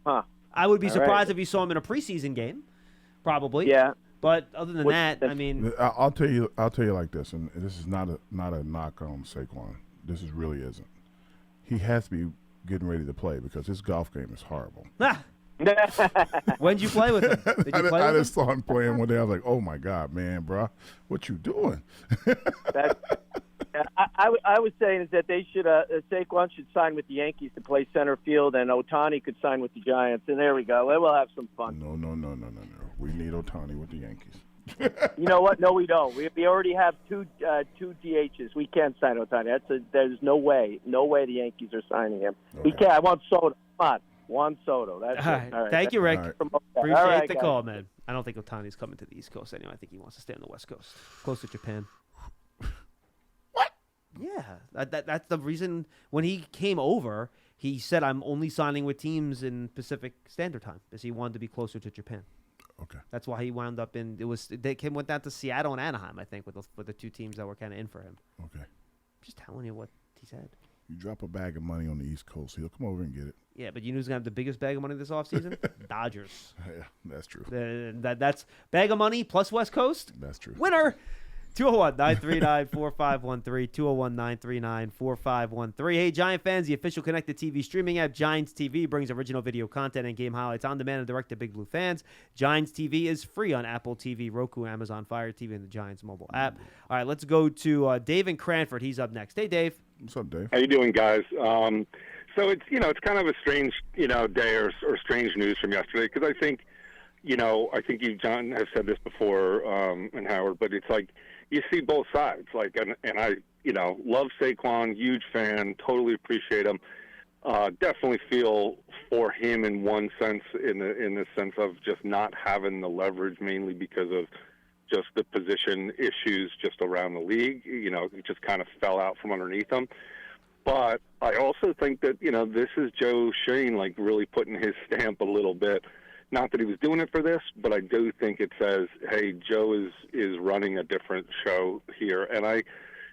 Huh. I would be surprised if you saw him in a preseason game. Probably. Yeah. But other than that, I mean, I'll tell you like this, and this is not a knock on Saquon. This really isn't. He has to be getting ready to play because his golf game is horrible. When'd you play with him? Did you play with him? I just saw him playing one day. I was like, "Oh my God, man, bro, what you doing?" I was saying is that they should Saquon should sign with the Yankees to play center field, and Ohtani could sign with the Giants, and there we go. We'll have some fun. No. We need Ohtani with the Yankees. You know what? No, we don't. We already have two DHs. We can't sign Ohtani. There's no way. No way the Yankees are signing him. Okay. We can't. I want Soto. Come on. Juan Soto. That's all right. All right. Thank you, Rick. Right. Appreciate the call, man. I don't think Ohtani's coming to the East Coast anyway. I think he wants to stay on the West Coast, close to Japan. What? Yeah, that's the reason. When he came over, he said, "I'm only signing with teams in Pacific Standard Time," because he wanted to be closer to Japan. Okay. That's why he wound up in. Went down to Seattle and Anaheim, I think, with the two teams that were kind of in for him. Okay. I'm just telling you what he said. You drop a bag of money on the East Coast, he'll come over and get it. Yeah, but you know who's gonna have the biggest bag of money this offseason? Dodgers. Yeah, that's true. That's bag of money plus West Coast. That's true. Winner. 201-939-4513, 201-939-4513. Hey, Giant fans, the official connected TV streaming app, Giants TV, brings original video content and game highlights on demand and direct to Big Blue fans. Giants TV is free on Apple TV, Roku, Amazon Fire TV, and the Giants mobile app. All right, let's go to Dave in Cranford. He's up next. Hey, Dave. What's up, Dave? How you doing, guys? So it's kind of a strange, day or strange news from yesterday because I think you, John, has said this before, and Howard, but it's like, you see both sides, and I, love Saquon, huge fan, totally appreciate him. Definitely feel for him in one sense, in the sense of just not having the leverage, mainly because of just the position issues just around the league. It just kind of fell out from underneath him. But I also think that, this is Joe Schoen, really putting his stamp a little bit. Not that he was doing it for this, but I do think it says, hey, Joe is running a different show here.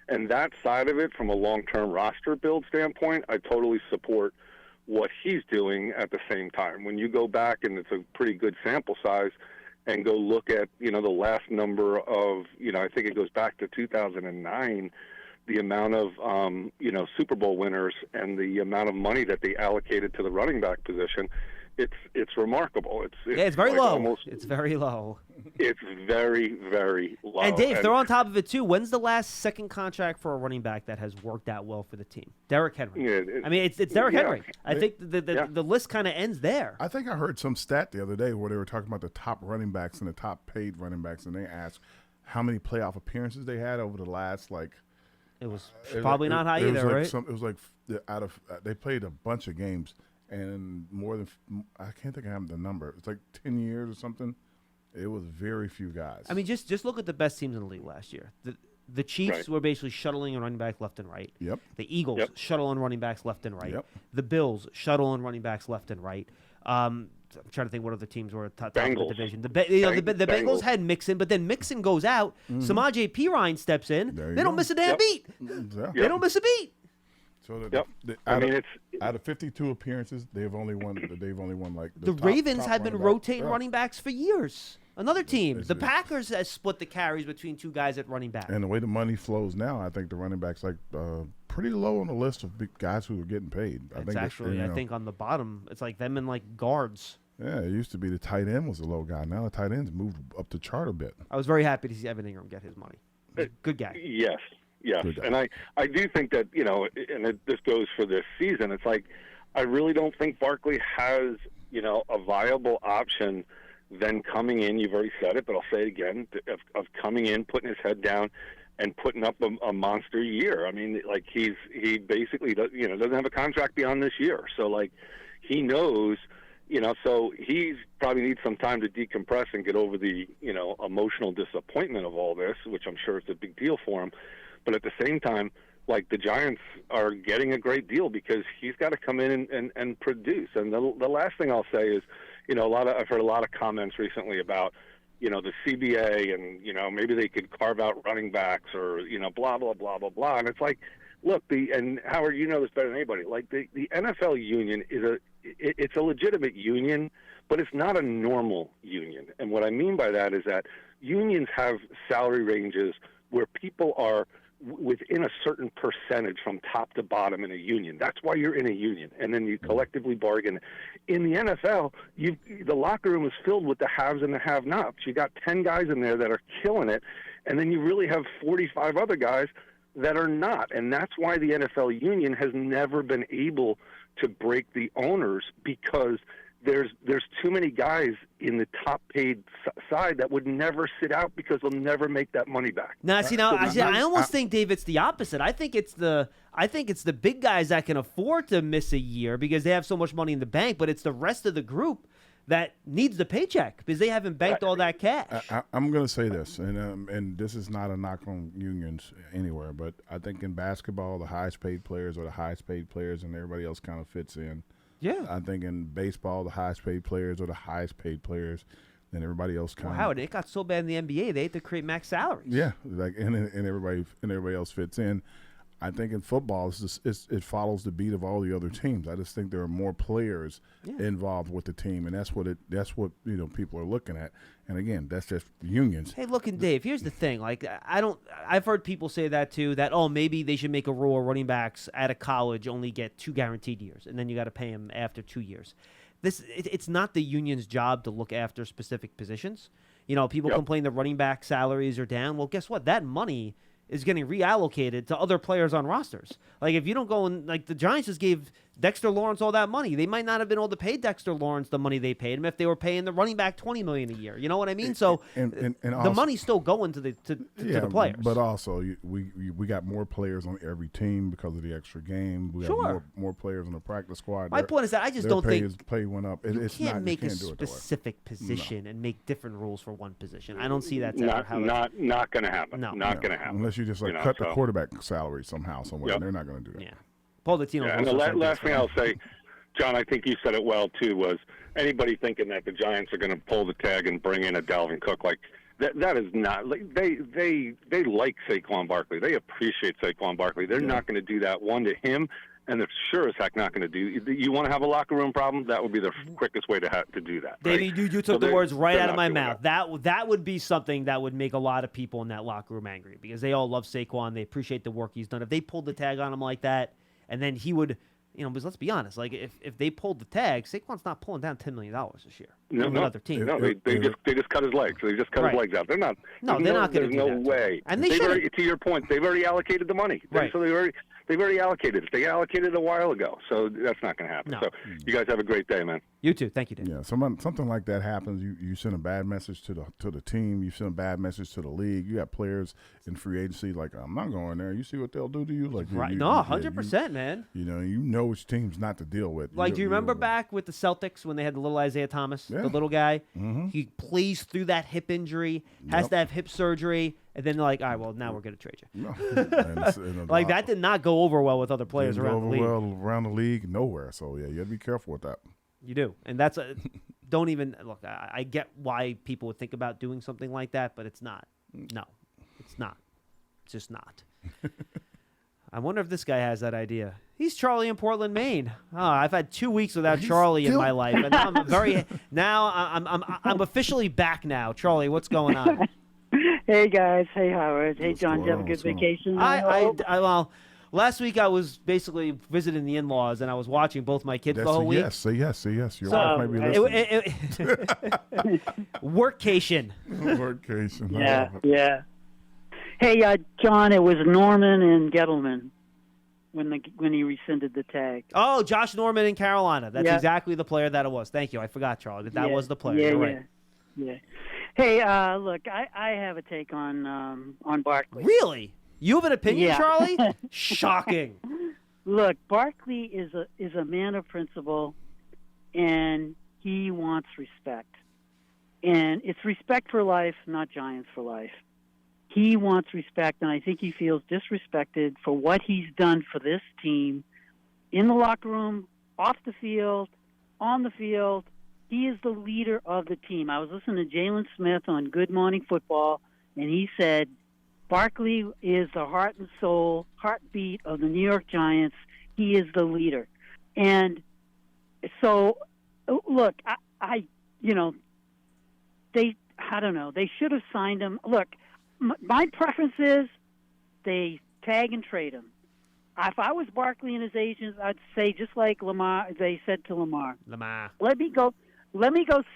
And that side of it, from a long-term roster build standpoint, I totally support what he's doing at the same time. When you go back, and it's a pretty good sample size, and go look at, the last number of, I think it goes back to 2009, the amount of, Super Bowl winners and the amount of money that they allocated to the running back position, it's remarkable. It's very low. It's very low. It's very, very low. And Dave, throw on top of it too. When's the last second contract for a running back that has worked out well for the team? Derrick Henry. Yeah, it's Derrick Henry. I think the list kind of ends there. I think I heard some stat the other day where they were talking about the top running backs and the top paid running backs, and they asked how many playoff appearances they had over the last It was probably not high either, right? It was like they played a bunch of games. And more than, I can't think of the number. It's like 10 years or something. It was very few guys. I mean, just look at the best teams in the league last year. The Chiefs were basically shuttling a running back left and right. Yep. The Eagles shuttling running backs left and right. Yep. The Bills shuttling running backs left and right. I'm trying to think what other teams were at top of the division. The Bengals had Mixon, but then Mixon goes out. Samaje Perine steps in. They don't miss a damn beat. They don't miss a beat. So out of 52 appearances, they've only won the Ravens have been rotating running backs for years. Another team, the Packers, has split the carries between two guys at running back. And the way the money flows now, I think the running backs pretty low on the list of big guys who are getting paid. I think on the bottom, it's like them and guards. Yeah, it used to be the tight end was a low guy. Now the tight end's moved up the chart a bit. I was very happy to see Evan Ingram get his money. Good guy. Yes. Yes, and I do think that, this goes for this season. It's like I really don't think Barkley has, a viable option then coming in. You've already said it, but I'll say it again, of coming in, putting his head down, and putting up a monster year. I mean, like he basically doesn't have a contract beyond this year. So like he knows, so he's probably needs some time to decompress and get over the, emotional disappointment of all this, which I'm sure is a big deal for him. But at the same time, like the Giants are getting a great deal because he's got to come in and produce. And the last thing I'll say is, I've heard a lot of comments recently about, the CBA and, maybe they could carve out running backs or, blah, blah, blah, blah, blah. And it's like, look, and Howard, you know this better than anybody, like the NFL union it's a legitimate union, but it's not a normal union. And what I mean by that is that unions have salary ranges where people are within a certain percentage from top to bottom in a union. That's why you're in a union, and then you collectively bargain. In the NFL, the locker room is filled with the haves and the have-nots. You got 10 guys in there that are killing it, and then you really have 45 other guys that are not. And that's why the NFL union has never been able to break the owners, because there's too many guys in the top paid side that would never sit out because they'll never make that money back. I almost think, Dave, it's the opposite. I think it's the big guys that can afford to miss a year because they have so much money in the bank, but it's the rest of the group that needs the paycheck because they haven't banked all that cash. I'm going to say this, and this is not a knock on unions anywhere, but I think in basketball, the highest paid players are the highest paid players, and everybody else kind of fits in. Yeah. I think in baseball, the highest paid players are the highest paid players, and everybody else kind of. Howard, it got so bad in the NBA, they had to create max salaries. Yeah, and everybody else fits in. I think in football, it follows the beat of all the other teams. I just think there are more players involved with the team, and that's what people are looking at. And again, that's just unions. Hey, look, and Dave, here's the thing. Like, I've heard people say that too. That maybe they should make a rule where running backs out of college only get 2 guaranteed years, and then you got to pay them after 2 years. It's not the union's job to look after specific positions. People complain the running back salaries are down. Well, guess what? That money is getting reallocated to other players on rosters. Like, if you don't go and, like, the Giants just gave Dexter Lawrence all that money. They might not have been able to pay Dexter Lawrence the money they paid him if they were paying the running back $20 million a year. You know what I mean? So and also, the money's still going to the players. But also, we got more players on every team because of the extra game. We have more players on the practice squad. My point is that I just don't think pay went up. You can't make a specific position and make different rules for one position. I don't see that. Not going to happen. No. Not going to happen. Unless you just cut the quarterback salary somehow, somewhere. Yep. They're not going to do that. Yeah. Paul Latino. And the last thing I'll say, John, I think you said it well too, was anybody thinking that the Giants are going to pull the tag and bring in a Dalvin Cook, like that is not. Like, they like Saquon Barkley. They appreciate Saquon Barkley. They're not going to do that one to him, and they're sure as heck not going to do. You want to have a locker room problem? That would be the quickest way to do that. Davey, you took the words right out of my mouth. That would be something that would make a lot of people in that locker room angry because they all love Saquon. They appreciate the work he's done. If they pulled the tag on him like that, and then he would, because let's be honest, like if they pulled the tag, Saquon's not pulling down $10 million this year. Another team. No, they just cut his legs. They just cut his legs out. They're not. No, they're not going to do that. There's no way. And they've already, to your point, they've already allocated the money. Right. So they've already allocated it. They allocated it a while ago. So that's not going to happen. No. So you guys have a great day, man. You too. Thank you, Dave. Yeah, something like that happens. You send a bad message to the team. You send a bad message to the league. You got players in free agency like, I'm not going there. You see what they'll do to you? Like, right? 100%, man. You know which teams not to deal with. Like, do you remember back with the Celtics when they had the little Isaiah Thomas, the little guy? Mm-hmm. He plays through that hip injury, has to have hip surgery, and then they're like, all right, well, now we're going to trade you. No. Like, that did not go over well with other players around the league. Around the league, nowhere. So, yeah, you got to be careful with that. You do. And that's don't even look. I get why people would think about doing something like that, but it's not. No, it's not. It's just not. I wonder if this guy has that idea. He's Charlie in Portland, Maine. Oh, I've had 2 weeks without Charlie in my life, and now I'm officially back now. Charlie, what's going on? Hey guys. Hey Howard. Hey John. Did you have a good vacation? Well, last week I was basically visiting the in-laws, and I was watching both my kids the whole week. Say yes. Your wife might be listening. Workcation. Workcation. Yeah. Hey, John, it was Norman and Gettleman when he rescinded the tag. Oh, Josh Norman in Carolina. That's exactly the player that it was. Thank you. I forgot, Charlie. That was the player. You're right. Yeah. Hey, look, I have a take on Barkley. Really? You have an opinion, Yeah. Charlie? Shocking. Look, Barkley is a man of principle, and he wants respect. And it's respect for life, not Giants for life. He wants respect, and I think he feels disrespected for what he's done for this team in the locker room, off the field, on the field. He is the leader of the team. I was listening to Jalen Smith on Good Morning Football, and he said Barkley is the heart and soul, heartbeat of the New York Giants. He is the leader. And so, look, I don't know. They should have signed him. Look, my preference is they tag and trade him. If I was Barkley and his agents, I'd say just like Lamar, they said to Lamar, let me go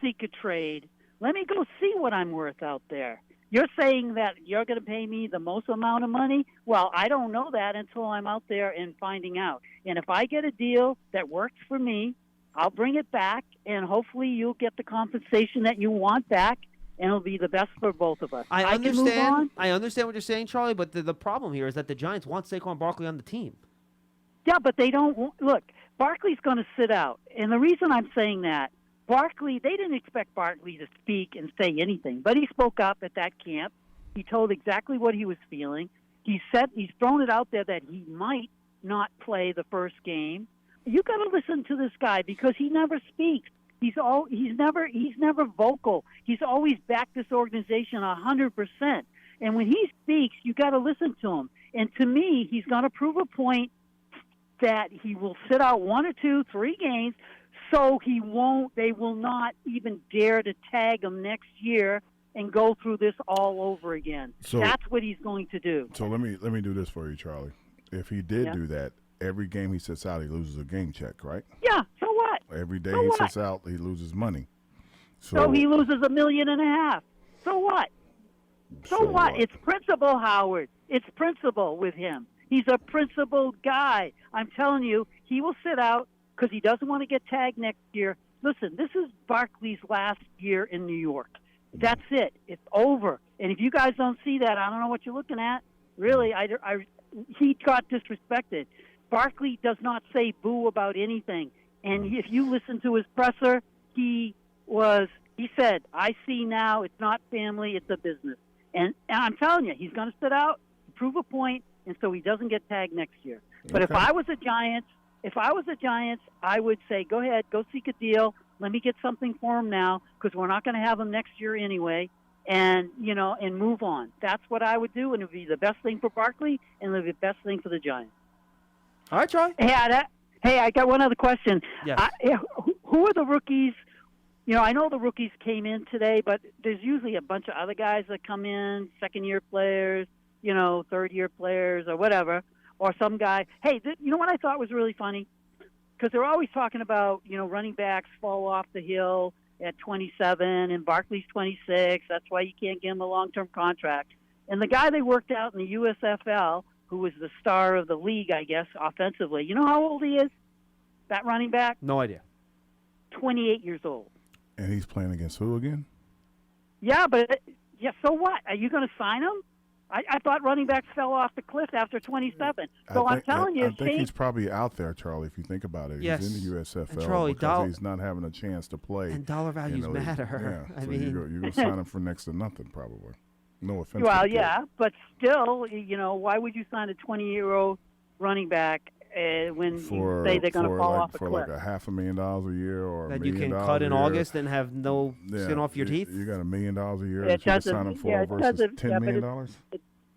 seek a trade. Let me go see what I'm worth out there. You're saying that you're going to pay me the most amount of money? Well, I don't know that until I'm out there and finding out. And if I get a deal that works for me, I'll bring it back, and hopefully you'll get the compensation that you want back, and it'll be the best for both of us. I can move on. I understand what you're saying, Charlie, but the problem here is that the Giants want Saquon Barkley on the team. Yeah, but they don't look. Barkley's going to sit out, and the reason I'm saying that, Barkley, they didn't expect Barkley to speak and say anything, but he spoke up at that camp. He told exactly what he was feeling. He's thrown it out there that he might not play the first game. You got to listen to this guy because he never speaks. He's never vocal. He's always backed this organization 100%. And when he speaks, you got to listen to him. And to me, he's going to prove a point that he will sit out 1 or 2, 3 games, so they will not even dare to tag him next year and go through this all over again. So that's what he's going to do. So let me do this for you, Charlie. If he did do that, every game he sits out, he loses a game check, right? Yeah. So what? Every day he sits out, he loses money. So he loses $1.5 million. So what? So what? It's principle, Howard. It's principle with him. He's a principled guy. I'm telling you, he will sit out because he doesn't want to get tagged next year. Listen, this is Barkley's last year in New York. That's it. It's over. And if you guys don't see that, I don't know what you're looking at. Really, he got disrespected. Barkley does not say boo about anything. And if you listen to his presser, he said, I see now it's not family, it's a business. And I'm telling you, he's going to sit out, prove a point, and so he doesn't get tagged next year. But if I was a Giants, I would say, go ahead, go seek a deal. Let me get something for him now because we're not going to have him next year anyway. And, and move on. That's what I would do, and it would be the best thing for Barkley and it would be the best thing for the Giants. All right, Charlie. Hey, I got one other question. Yes. Who are the rookies? I know the rookies came in today, but there's usually a bunch of other guys that come in, second-year players, third-year players or whatever, or some guy. Hey, you know what I thought was really funny? Because they're always talking about, running backs fall off the hill at 27 and Barkley's 26. That's why you can't give him a long-term contract. And the guy they worked out in the USFL, who was the star of the league, I guess, offensively, you know how old he is, that running back? No idea. 28 years old. And he's playing against who again? Yeah, so what? Are you going to sign him? I thought running backs fell off the cliff after 27. So I'm telling you. I think he's probably out there, Charlie, if you think about it. Yes. He's in the USFL and Charlie, because he's not having a chance to play. And dollar values matter. Yeah, I so mean, you're going to sign him for next to nothing, probably. No offense. Well, yeah, but still, why would you sign a 20-year-old running back when you say they're going to fall off a cliff? For like $500,000 a year or that $1 you million can cut in year. August and have no skin off your teeth? You got $1 million a year It that you can doesn't- sign him for yeah, it versus doesn't- $10 yeah, million?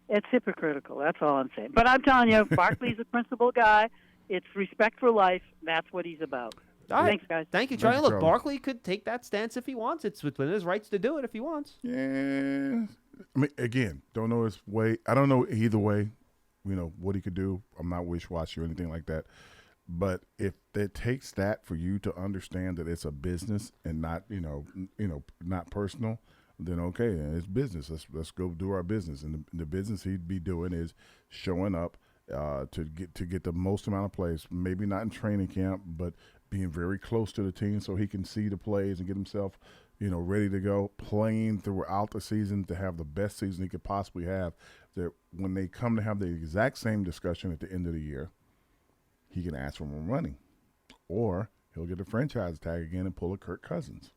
It's hypocritical. That's all I'm saying. But I'm telling you, Barkley's a principal guy. It's respect for life. That's what he's about. All right. Thanks, guys. Thank you, Charlie. Look, Barkley could take that stance if he wants. It's within his rights to do it if he wants. Yeah. I mean, again, don't know his way. I don't know either way, what he could do. I'm not wish-washy or anything like that. But if it takes that for you to understand that it's a business and not, not personal, then okay, then it's business. Let's go do our business. And the business he'd be doing is showing up to get the most amount of plays. Maybe not in training camp, but being very close to the team so he can see the plays and get himself ready to go, playing throughout the season to have the best season he could possibly have, that when they come to have the exact same discussion at the end of the year, he can ask for more money. Or he'll get a franchise tag again and pull a Kirk Cousins.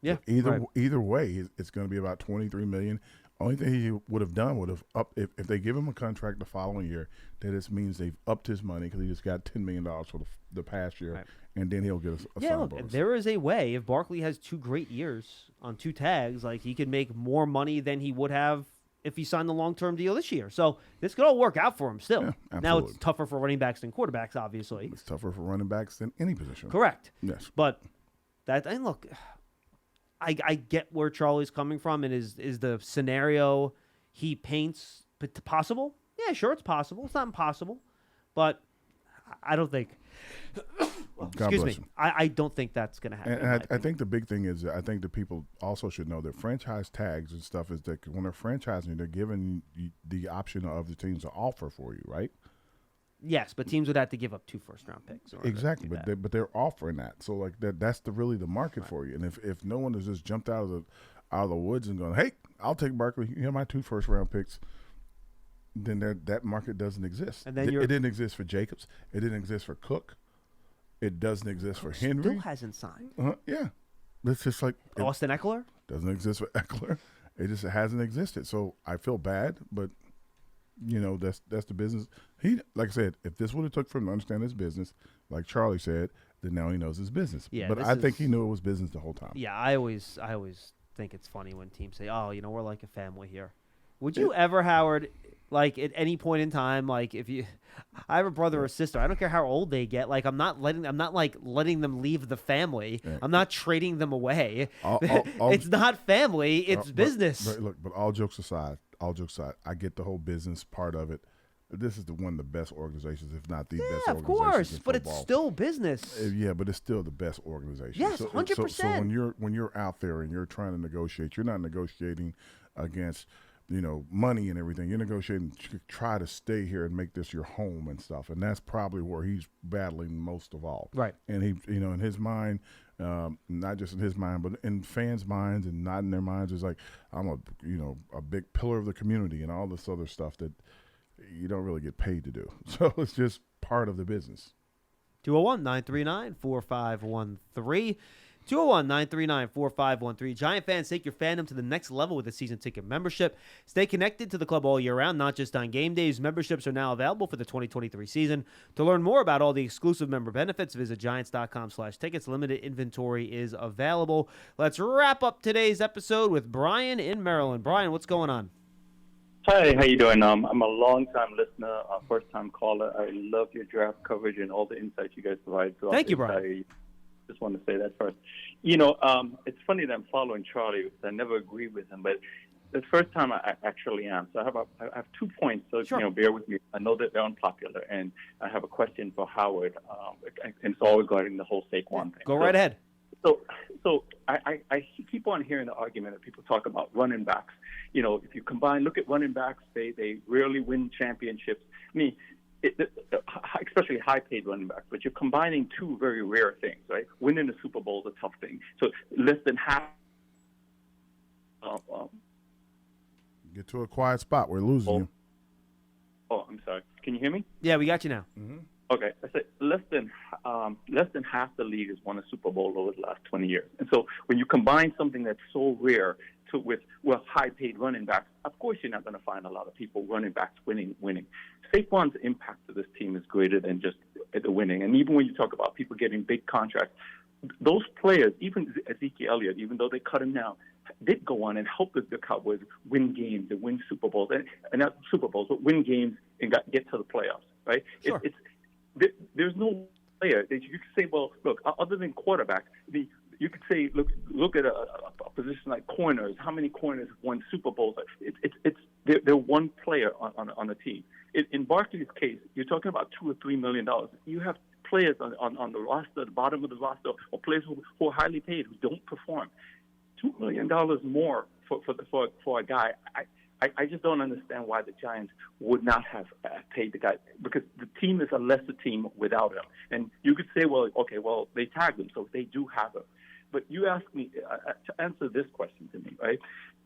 Yeah. Either way, it's going to be about $23 million. Only thing he would have done would have upped if they give him a contract the following year. That just means they've upped his money because he just got $10 million for the past year, and then he'll get a sign bonus. There is a way if Barkley has 2 great years on 2 tags, like he could make more money than he would have if he signed the long-term deal this year. So this could all work out for him still. Yeah, now it's tougher for running backs than quarterbacks, obviously. It's tougher for running backs than any position. Correct. Yes, but and look. I get where Charlie's coming from, and is the scenario he paints possible? Yeah, sure, it's possible. It's not impossible, but I don't think. Excuse me. I don't think that's going to happen. And I think the big thing is, I think the people also should know that franchise tags and stuff is that when they're franchising, they're giving you the option of the teams to offer for you, right? Yes, but teams would have to give up 2 first-round picks. Exactly, but they're offering that. So like that's really the market for you. And if no one has just jumped out of the woods and going, hey, I'll take Barkley. You have my 2 first-round picks. Then that market doesn't exist. And then it didn't exist for Jacobs. It didn't exist for Cook. It doesn't exist for Henry. Still hasn't signed. Yeah, it's just like Austin Eckler doesn't exist for Eckler. It just hasn't existed. So I feel bad, but. That's the business. He, like I said, if this would have took for him to understand his business, like Charlie said, then now he knows his business. Yeah, but I think he knew it was business the whole time. Yeah, I always think it's funny when teams say, "Oh, we're like a family here." Would you ever, Howard, like at any point in time, like if I have a brother or sister, I don't care how old they get, like I'm not letting them leave the family. Yeah. I'm not trading them away. It's not family, it's business. But all jokes aside, I get the whole business part of it. This is one of the best organizations, if not the best organization. Yeah, of course, but it's still business. Yeah, but it's still the best organization. Yes, 100%. So when you're out there and you're trying to negotiate, you're not negotiating against money and everything. You're negotiating to try to stay here and make this your home and stuff. And that's probably where he's battling most of all. Right. And he, in his mind. Not just in his mind, but in fans' minds and not in their minds, is like, I'm a big pillar of the community and all this other stuff that you don't really get paid to do. So it's just part of the business. 201-939-4513. 201-939-4513. Giant fans, take your fandom to the next level with a season ticket membership. Stay connected to the club all year round, not just on game days. Memberships are now available for the 2023 season. To learn more about all the exclusive member benefits, visit giants.com/tickets. Limited inventory is available. Let's wrap up today's episode with Brian in Maryland. Brian, what's going on? Hi, how you doing? I'm a long-time listener, a first-time caller. I love your draft coverage and all the insights you guys provide. Thank you, Brian. Just want to say that first. It's funny that I'm following Charlie because I never agree with him, but the first time I actually am. So I have 2 points. So sure. Bear with me. I know that they're unpopular, and I have a question for Howard. And it's all regarding the whole Saquon thing. Go right ahead. So I keep on hearing the argument that people talk about running backs. If you look at running backs, they rarely win championships. I mean, especially high-paid running backs, but you're combining 2 very rare things, right? Winning the Super Bowl is a tough thing. So less than half. Get to a quiet spot. We're losing you. Oh, I'm sorry. Can you hear me? Yeah, we got you now. Mm-hmm. Okay, I said less than half the league has won a Super Bowl over the last 20 years, and so when you combine something that's so rare with high-paid running backs, of course you're not going to find a lot of people running backs winning. Saquon's impact to this team is greater than just the winning, and even when you talk about people getting big contracts, those players, even Ezekiel Elliott, even though they cut him down, did go on and help the Cowboys win games and win Super Bowls, and not Super Bowls, but win games and get to the playoffs, right? Sure. There's no player that you could say, well, look, other than quarterback, you could say, look at a position like corners. How many corners won Super Bowls? They're one player on the team. In Barkley's case, you're talking about $2 or $3 million. You have players on the roster, the bottom of the roster, or players who are highly paid who don't perform. $2 million more for a guy. I just don't understand why the Giants would not have paid the guy, because the team is a lesser team without him. And you could say, well, okay, they tagged him, so they do have him. But you asked me to answer this question to me, right?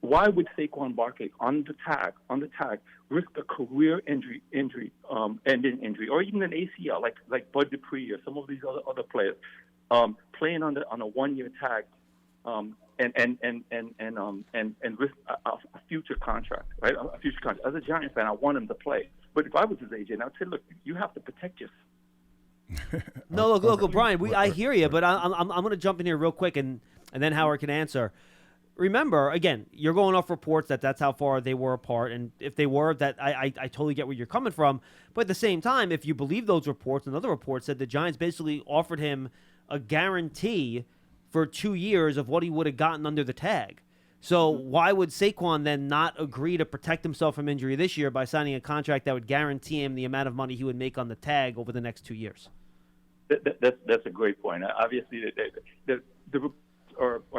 Why would Saquon Barkley on the tag, risk a career ending injury, or even an ACL, like Bud Dupree or some of these other players, playing on a 1-year tag, and risk a future contract, right? A future contract. As a Giants fan, I want him to play. But if I was his agent, I'd say, look, you have to protect yourself. No, look, Brian. I hear you, but I'm going to jump in here real quick, and then Howard can answer. Remember, again, you're going off reports that's how far they were apart, and if they were, that I totally get where you're coming from. But at the same time, if you believe those reports, another report said the Giants basically offered him a guarantee for 2 years of what he would have gotten under the tag. So why would Saquon then not agree to protect himself from injury this year by signing a contract that would guarantee him the amount of money he would make on the tag over the next 2 years? That's a great point. Obviously, the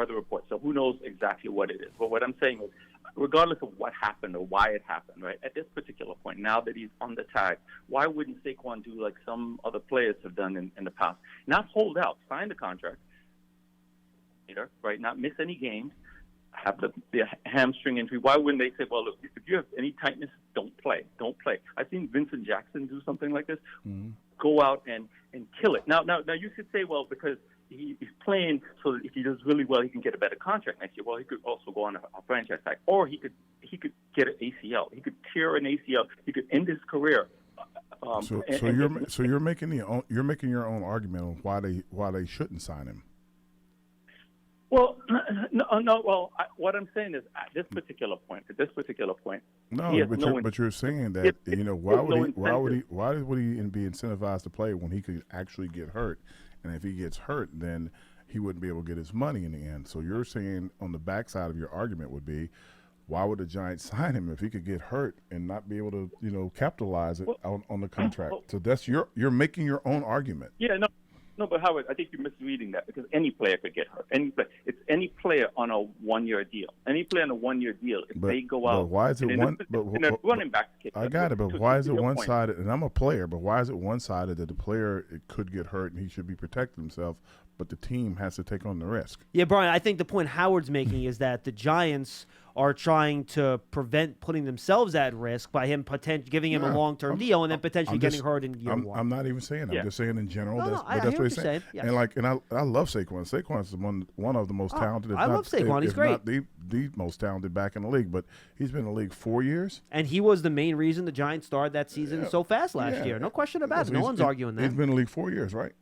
reports, so who knows exactly what it is. But what I'm saying is, regardless of what happened or why it happened, right, at this particular point, now that he's on the tag, why wouldn't Saquon do like some other players have done in the past? Not hold out, sign the contract, right, not miss any games, have the hamstring injury. Why wouldn't they say, well, look, if you have any tightness, don't play. I've seen Vincent Jackson do something like this, go out and kill it. Now you could say, well, because he's playing so that if he does really well, he can get a better contract next year. Well, he could also go on a franchise tag, or he could get an ACL. He could tear an ACL. He could end his career. You're making your own argument on why they shouldn't sign him. Well, no. Well, what I'm saying is at this particular point. No, but you're saying that why would he be incentivized to play when he could actually get hurt, and if he gets hurt, then he wouldn't be able to get his money in the end. So you're saying on the backside of your argument would be, why would the Giants sign him if he could get hurt and not be able to capitalize it on the contract? So that's you're making your own argument. Yeah, no. No, but Howard, I think you're misreading that because any player could get hurt. It's any player on a 1-year deal. Any player on a 1-year deal, if they go out. But why is it one? Running back. I got it, but why is it one-sided? And I'm a player, but why is it one-sided that the player could get hurt and he should be protecting himself, but the team has to take on the risk? Yeah, Brian, I think the point Howard's making is that the Giants are trying to prevent putting themselves at risk by him giving him a long-term deal and then potentially getting hurt in year one. I'm not even saying that. I'm just saying in general. That's what he's saying. Yes. And I love Saquon. Saquon is one of the most talented. I love Saquon. He's great. Not the most talented back in the league, but he's been in the league 4 years. And he was the main reason the Giants started that season so fast last year. No question about it. No one's arguing that. He's been in the league 4 years, right?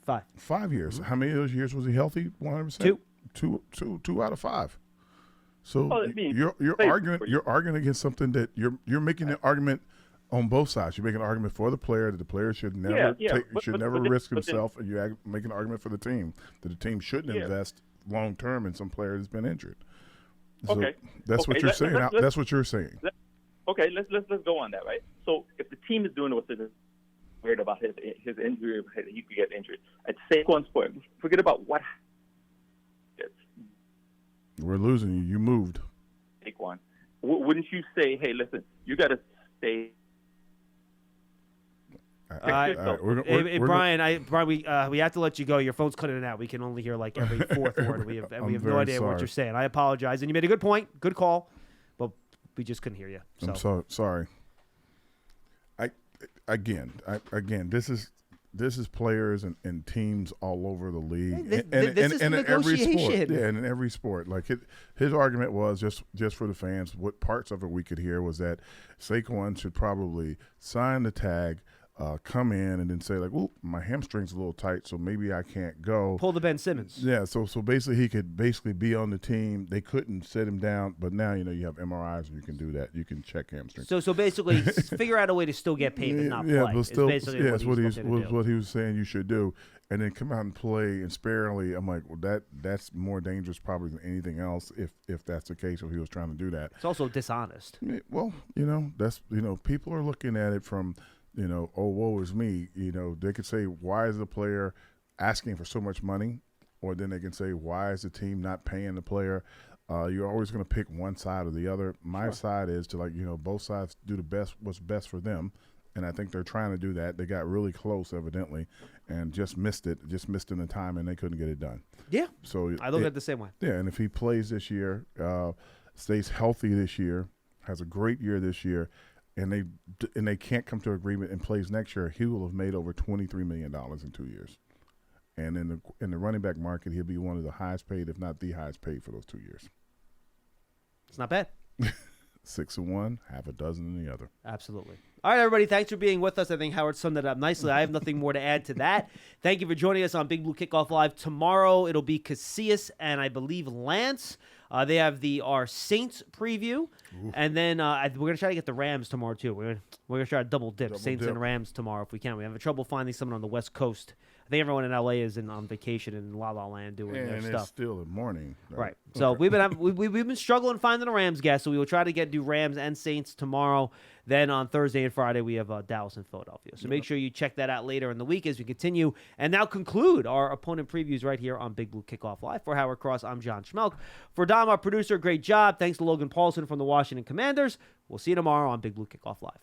5. 5 years. How many of those years was he healthy? 100%. Two out of 5. So you're arguing against something that you're making an argument on both sides. You're making an argument for the player that the player should never risk himself, and you make an argument for the team that the team shouldn't invest long term in some player that's been injured. So that's what you're saying. That's what you're saying. Okay, let's go on that, right? So if the team is doing what they're worried about his injury, he could get injured. At Saquon's point, forget about what. We're losing you. You moved. Saquon, wouldn't you say, hey, listen, you got to stay. Brian, we have to let you go. Your phone's cutting out. We can only hear like every fourth word. We have no idea what you're saying. I apologize. And you made a good point. Good call. But we just couldn't hear you. So. I'm so sorry. Again, this is players and teams all over the league, this is in every sport. Yeah, in every sport. Like his argument was just for the fans. What parts of it we could hear was that Saquon should probably sign the tag, come in, and then say like, "Ooh, my hamstring's a little tight, so maybe I can't go." Pull the Ben Simmons. Yeah, so basically he could be on the team. They couldn't sit him down, but now you have MRIs and you can do that. You can check hamstrings. So basically, figure out a way to still get paid but not play. Yeah, but still, that's what he was saying you should do, and then come out and play and sparingly. I'm like, well, that's more dangerous probably than anything else if that's the case. If he was trying to do that, it's also dishonest. Well, that's people are looking at it from. Oh, woe is me. They could say, why is the player asking for so much money? Or then they can say, why is the team not paying the player? You're always going to pick one side or the other. My side is to both sides do what's best for them. And I think they're trying to do that. They got really close, evidently, and just missed it. Just missed in the time, and they couldn't get it done. Yeah. So I look at it the same way. Yeah, and if he plays this year, stays healthy this year, has a great year this year, and they can't come to agreement and plays next year, he will have made over $23 million in 2 years. And in the running back market, he'll be one of the highest paid, if not the highest paid, for those 2 years. It's not bad. 6 in one, half a dozen in the other. Absolutely. All right, everybody, thanks for being with us. I think Howard summed it up nicely. I have nothing more to add to that. Thank you for joining us on Big Blue Kickoff Live. Tomorrow, it'll be Casillas and I believe Lance. They have our Saints preview. Ooh. And then we're going to try to get the Rams tomorrow, too. We're going to try to double dip Saints and Rams tomorrow if we can. We have trouble finding someone on the West Coast. I think everyone in LA is on vacation in La La Land doing their stuff. And it's still the morning. Right. So we've been struggling finding a Rams guest, so we will try to do Rams and Saints tomorrow. Then on Thursday and Friday, we have Dallas and Philadelphia. So make sure you check that out later in the week as we continue and now conclude our opponent previews right here on Big Blue Kickoff Live. For Howard Cross, I'm John Schmeelk. For Dom, our producer, great job. Thanks to Logan Paulsen from the Washington Commanders. We'll see you tomorrow on Big Blue Kickoff Live.